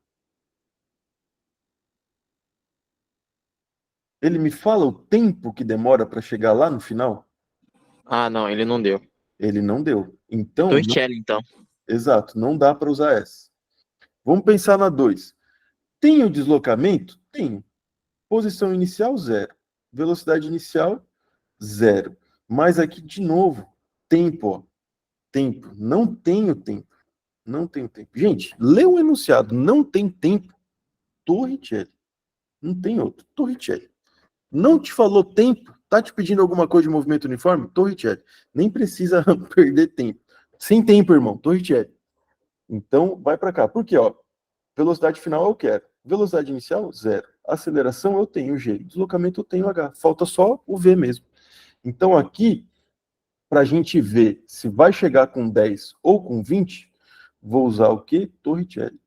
Ele me fala o tempo que demora para chegar lá no final? Não, ele não deu. Ele não deu. Então, Torricelli, então. exato, não dá para usar essa. Vamos pensar na 2. Tem o deslocamento? Tem. Posição inicial, 0. Velocidade inicial, 0. Mas aqui, de novo, tempo, ó. Tempo. Não tenho tempo. Não tenho tempo. Gente, lê o enunciado. Não tem tempo. Torricelli. Não tem outro. Torricelli. Não te falou tempo? Tá te pedindo alguma coisa de movimento uniforme? Torricelli. Nem precisa perder tempo. Sem tempo, irmão. Torricelli. Então, vai para cá. Por quê? Ó, velocidade final eu quero. Velocidade inicial, 0. Aceleração eu tenho G. Deslocamento eu tenho H. Falta só o V mesmo. Então, aqui, para a gente ver se vai chegar com 10 ou com 20, vou usar o quê? Torricelli.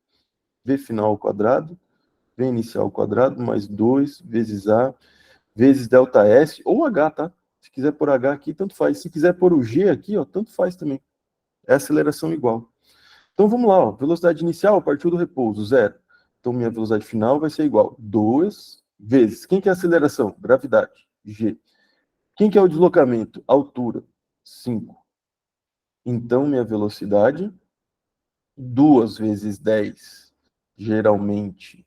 V final ao quadrado, V inicial ao quadrado, mais 2 vezes A, vezes delta S, ou H, tá? Se quiser pôr H aqui, tanto faz. Se quiser pôr o G aqui, ó, tanto faz também. É aceleração igual. Então, vamos lá, ó. Velocidade inicial partiu do repouso, 0. Então, minha velocidade final vai ser igual 2 vezes. Quem que é a aceleração? Gravidade, G. Quem que é o deslocamento? Altura, 5. Então, minha velocidade, 2 vezes 10, geralmente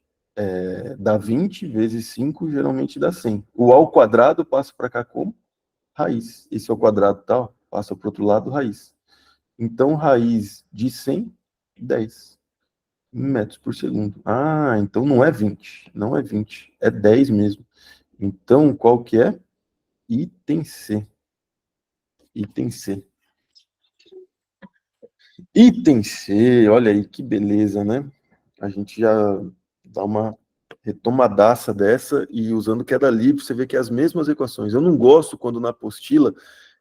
dá 20, vezes 5, geralmente dá 100. O ao quadrado passa para cá como? Raiz. Esse ao quadrado, tá? Passa para o outro lado, raiz. Então, raiz de 100, 10 metros por segundo. Ah, então não é 20. Não é 20. É 10 mesmo. Então, qual que é? Item C. Item C. Item C, olha aí que beleza, né? A gente já dá uma retomadaça dessa e usando queda livre, você vê que é as mesmas equações. Eu não gosto quando na apostila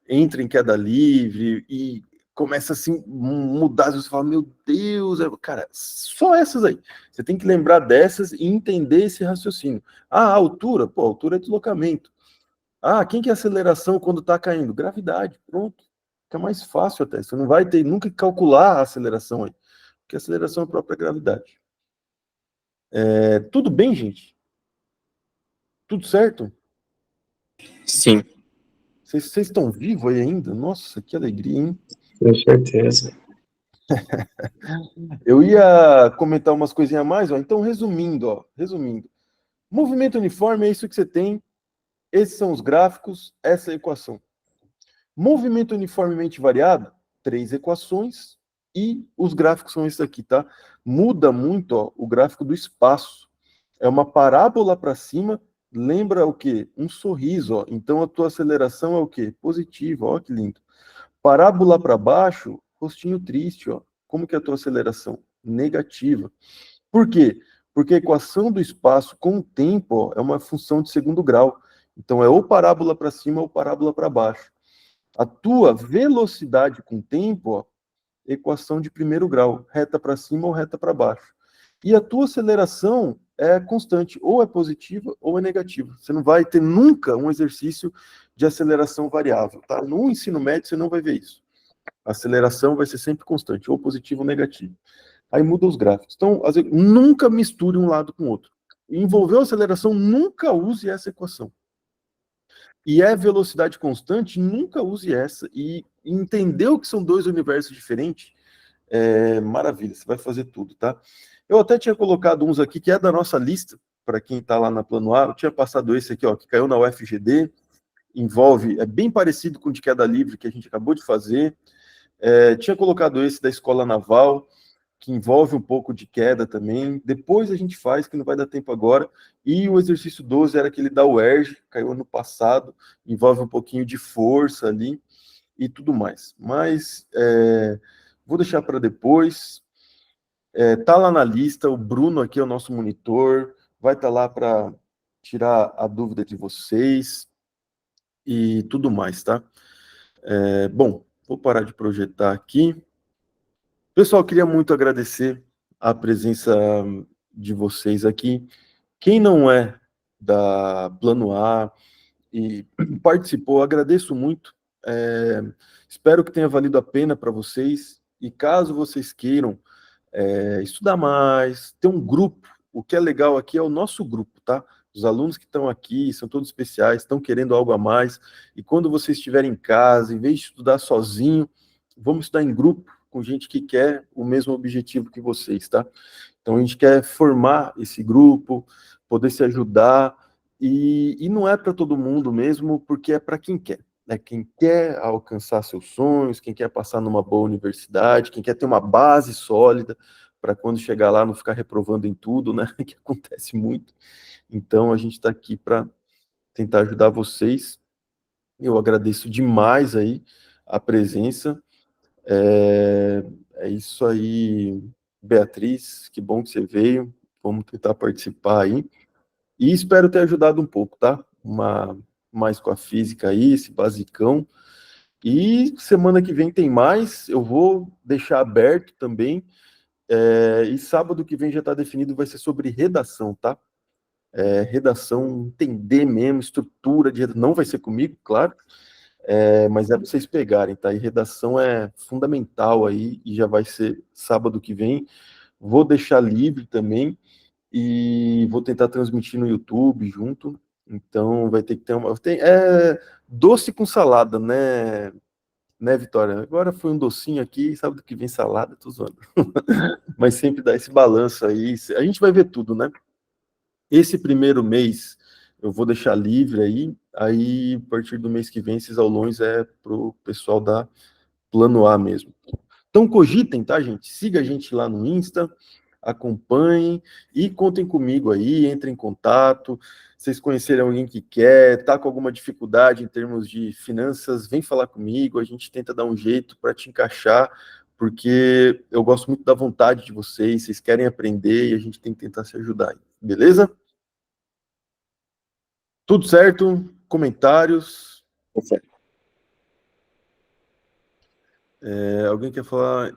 entra em queda livre e começa assim mudar, você fala, meu Deus, cara, só essas aí. Você tem que lembrar dessas e entender esse raciocínio. Ah, a altura, pô, altura é deslocamento. Ah, quem que é aceleração quando está caindo? Gravidade, pronto. Fica mais fácil até. Você não vai ter nunca que calcular a aceleração aí, porque a aceleração é a própria gravidade. Tudo bem, gente? Tudo certo? Sim. Vocês estão vivos aí ainda? Nossa, que alegria, hein? Com certeza. Eu ia comentar umas coisinhas a mais, ó. Então, resumindo. Movimento uniforme é isso que você tem. Esses são os gráficos, essa é a equação. Movimento uniformemente variado, 3 equações, e os gráficos são esses aqui, tá? Muda muito, ó, o gráfico do espaço. É uma parábola para cima, lembra o quê? Um sorriso, ó. Então a tua aceleração é o quê? Positiva, ó que lindo. Parábola para baixo, rostinho triste, ó. Como que é a tua aceleração? Negativa. Por quê? Porque a equação do espaço com o tempo, ó, é uma função de segundo grau. Então é ou parábola para cima ou parábola para baixo. A tua velocidade com tempo, ó, equação de primeiro grau, reta para cima ou reta para baixo. E a tua aceleração é constante, ou é positiva ou é negativa. Você não vai ter nunca um exercício de aceleração variável, tá? No ensino médio você não vai ver isso. A aceleração vai ser sempre constante, ou positivo ou negativo. Aí muda os gráficos. Então, nunca misture um lado com o outro. Envolveu aceleração, nunca use essa equação. E é velocidade constante, nunca use essa. E entendeu que são dois universos diferentes, maravilha, você vai fazer tudo, tá? Eu até tinha colocado uns aqui que é da nossa lista, para quem está lá na Plano A. Eu tinha passado esse aqui, ó, que caiu na UFGD, envolve, é bem parecido com o de queda livre que a gente acabou de fazer. Tinha colocado esse da Escola Naval, que envolve um pouco de queda também. Depois a gente faz, que não vai dar tempo agora. E o exercício 12 era aquele da UERJ, caiu ano passado, envolve um pouquinho de força ali e tudo mais. Mas vou deixar para depois. Tá lá na lista, o Bruno aqui é o nosso monitor, vai estar lá para tirar a dúvida de vocês e tudo mais, tá? Bom, vou parar de projetar aqui. Pessoal, queria muito agradecer a presença de vocês aqui. Quem não é da Plano A e participou, agradeço muito. Espero que tenha valido a pena para vocês. E caso vocês queiram estudar mais, ter um grupo, o que é legal aqui é o nosso grupo, tá? Os alunos que estão aqui são todos especiais, estão querendo algo a mais, e quando vocês estiverem em casa, em vez de estudar sozinho, vamos estudar em grupo, com gente que quer o mesmo objetivo que vocês, tá? Então a gente quer formar esse grupo, poder se ajudar, e não é para todo mundo mesmo, porque é para quem quer, né? Quem quer alcançar seus sonhos, quem quer passar numa boa universidade, quem quer ter uma base sólida, para quando chegar lá não ficar reprovando em tudo, né? Que acontece muito. Então a gente está aqui para tentar ajudar vocês. Eu agradeço demais aí a presença. É isso aí, Beatriz, que bom que você veio. Vamos tentar participar aí. E espero ter ajudado um pouco, tá? Mais com a física aí, esse basicão. E semana que vem tem mais. Eu vou deixar aberto também. E sábado que vem já está definido, vai ser sobre redação, tá? Redação, entender mesmo, estrutura de redação. Não vai ser comigo, claro. Mas é para vocês pegarem, tá? E redação é fundamental aí, e já vai ser sábado que vem. Vou deixar livre também, e vou tentar transmitir no YouTube junto. Então vai ter que ter uma. Doce com salada, né, Vitória? Agora foi um docinho aqui, sábado que vem salada, tô zoando. Mas sempre dá esse balanço aí. A gente vai ver tudo, né? Esse primeiro mês eu vou deixar livre aí a partir do mês que vem, esses aulões é pro pessoal da Plano A mesmo. Então cogitem, tá, gente? Siga a gente lá no Insta, acompanhem e contem comigo aí, entrem em contato. Se vocês conhecerem alguém que quer, tá com alguma dificuldade em termos de finanças, vem falar comigo, a gente tenta dar um jeito para te encaixar, porque eu gosto muito da vontade de vocês querem aprender e a gente tem que tentar se ajudar aí, beleza? Tudo certo? Comentários? Alguém quer falar?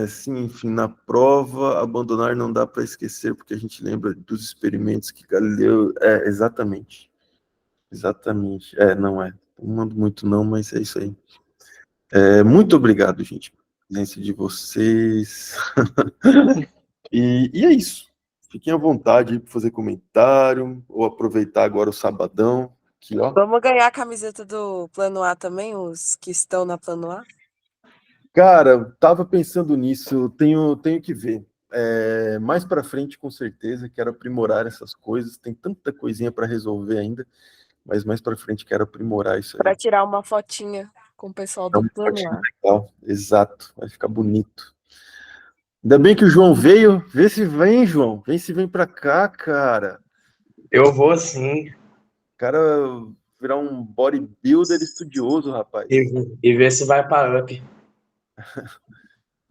Sim, enfim, na prova, abandonar não dá para esquecer, porque a gente lembra dos experimentos que Galileu... Exatamente. Exatamente. Não é. Não mando muito não, mas é isso aí. Muito obrigado, gente. Presença de vocês. E é isso. Fiquem à vontade para fazer comentário, ou aproveitar agora o sabadão. Aqui, ó. Vamos ganhar a camiseta do Plano A também, os que estão na Plano A? Cara, tava pensando nisso, tenho que ver. Mais para frente, com certeza, quero aprimorar essas coisas. Tem tanta coisinha para resolver ainda, mas mais para frente quero aprimorar isso aí. Para tirar uma fotinha com o pessoal do Plano A. Legal, exato, vai ficar bonito. Ainda bem que o João veio. Vê se vem, João. Vem se vem para cá, cara. Eu vou sim. O cara virar um bodybuilder estudioso, rapaz. E ver se vai para up.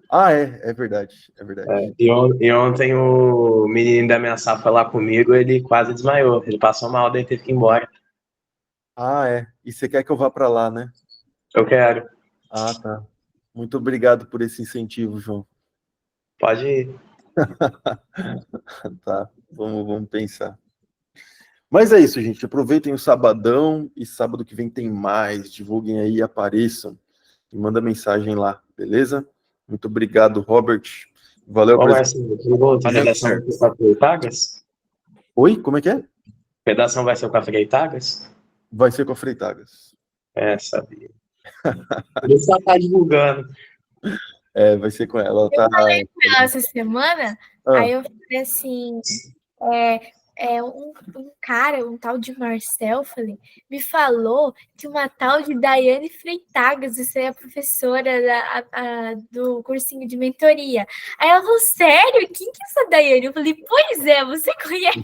É verdade, é verdade. E ontem o menino da minha safra lá comigo, ele quase desmaiou. Ele passou mal, daí teve que ir embora. E você quer que eu vá para lá, né? Eu quero. Tá. Muito obrigado por esse incentivo, João. Pode ir. Tá, vamos pensar. Mas é isso, gente. Aproveitem o sabadão e sábado que vem tem mais. Divulguem aí, apareçam e manda mensagem lá, beleza? Muito obrigado, Robert. Valeu, Marcinho, redação vai ser com a Freitagas? Oi, como é que é? Redação vai ser com a Freitagas? Vai ser com a Freitagas. Sabia. Ele só tá divulgando. Vai ser com ela. Eu falei com ela essa semana, aí eu falei assim, um cara, um tal de Marcel, me falou que uma tal de Daiane Freitagas, você é a professora do cursinho de mentoria. Aí ela falou, sério? Quem que é essa Daiane? Eu falei, pois é, você conhece?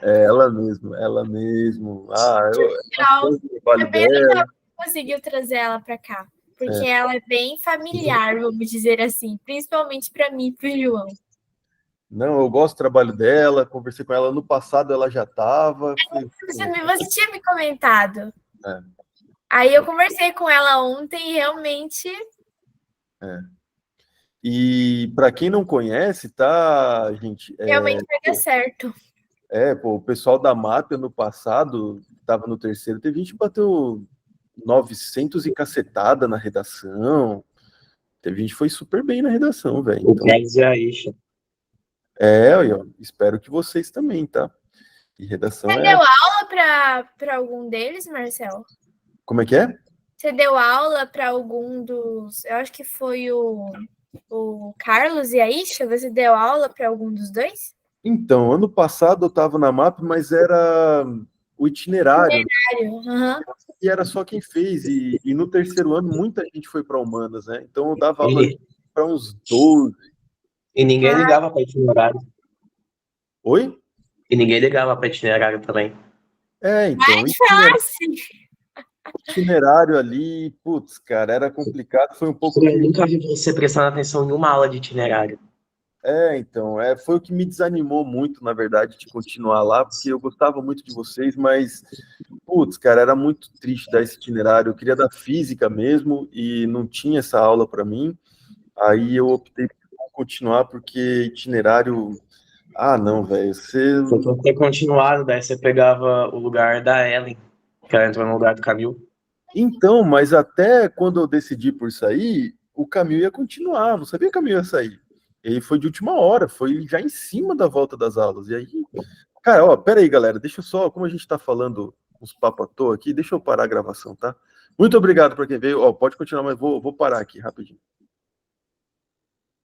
Ela mesmo. É bem legal que conseguiu trazer ela para cá, porque ela é bem familiar, vamos dizer assim, principalmente para mim e para o João. Não, eu gosto do trabalho dela, conversei com ela no passado, ela já estava. Você tinha me comentado. Aí eu conversei com ela ontem e realmente... E para quem não conhece, tá, gente? Realmente vai dar certo. O pessoal da Mata, no passado, estava no terceiro, teve gente que bateu 900 e cacetada na redação. Teve gente que foi super bem na redação, velho. O Carlos e a Isha. Espero que vocês também, tá? E redação Você deu aula para algum deles, Marcel? Como é que é? Você deu aula para algum dos... Eu acho que foi o Carlos e a Isha. Você deu aula para algum dos dois? Então, ano passado eu estava na MAP, mas era o itinerário, Uhum. e era só quem fez. E no terceiro ano, muita gente foi para humanas, né? Então, eu dava aula para uns 12. E ninguém ligava para itinerário. Oi? E ninguém ligava para itinerário também. Então, itinerário ali, putz, cara, era complicado. Foi um pouco. Eu nunca vi você prestando atenção em uma aula de itinerário. Então, foi o que me desanimou muito, na verdade, de continuar lá, porque eu gostava muito de vocês, mas, putz, cara, era muito triste dar esse itinerário. Eu queria dar física mesmo e não tinha essa aula para mim. Aí eu optei por continuar, porque itinerário. Ah, não, velho, Você tinha que ter continuado, daí você pegava o lugar da Ellen, que ela entrou no lugar do Camil. Então, mas até quando eu decidi por sair, o caminho ia continuar, não sabia que o caminho ia sair. E aí foi de última hora, foi já em cima da volta das aulas. E aí, cara, ó, pera aí, galera, deixa eu só, como a gente tá falando uns papos à toa aqui, deixa eu parar a gravação, tá? Muito obrigado para quem veio. Ó, pode continuar, mas vou parar aqui rapidinho.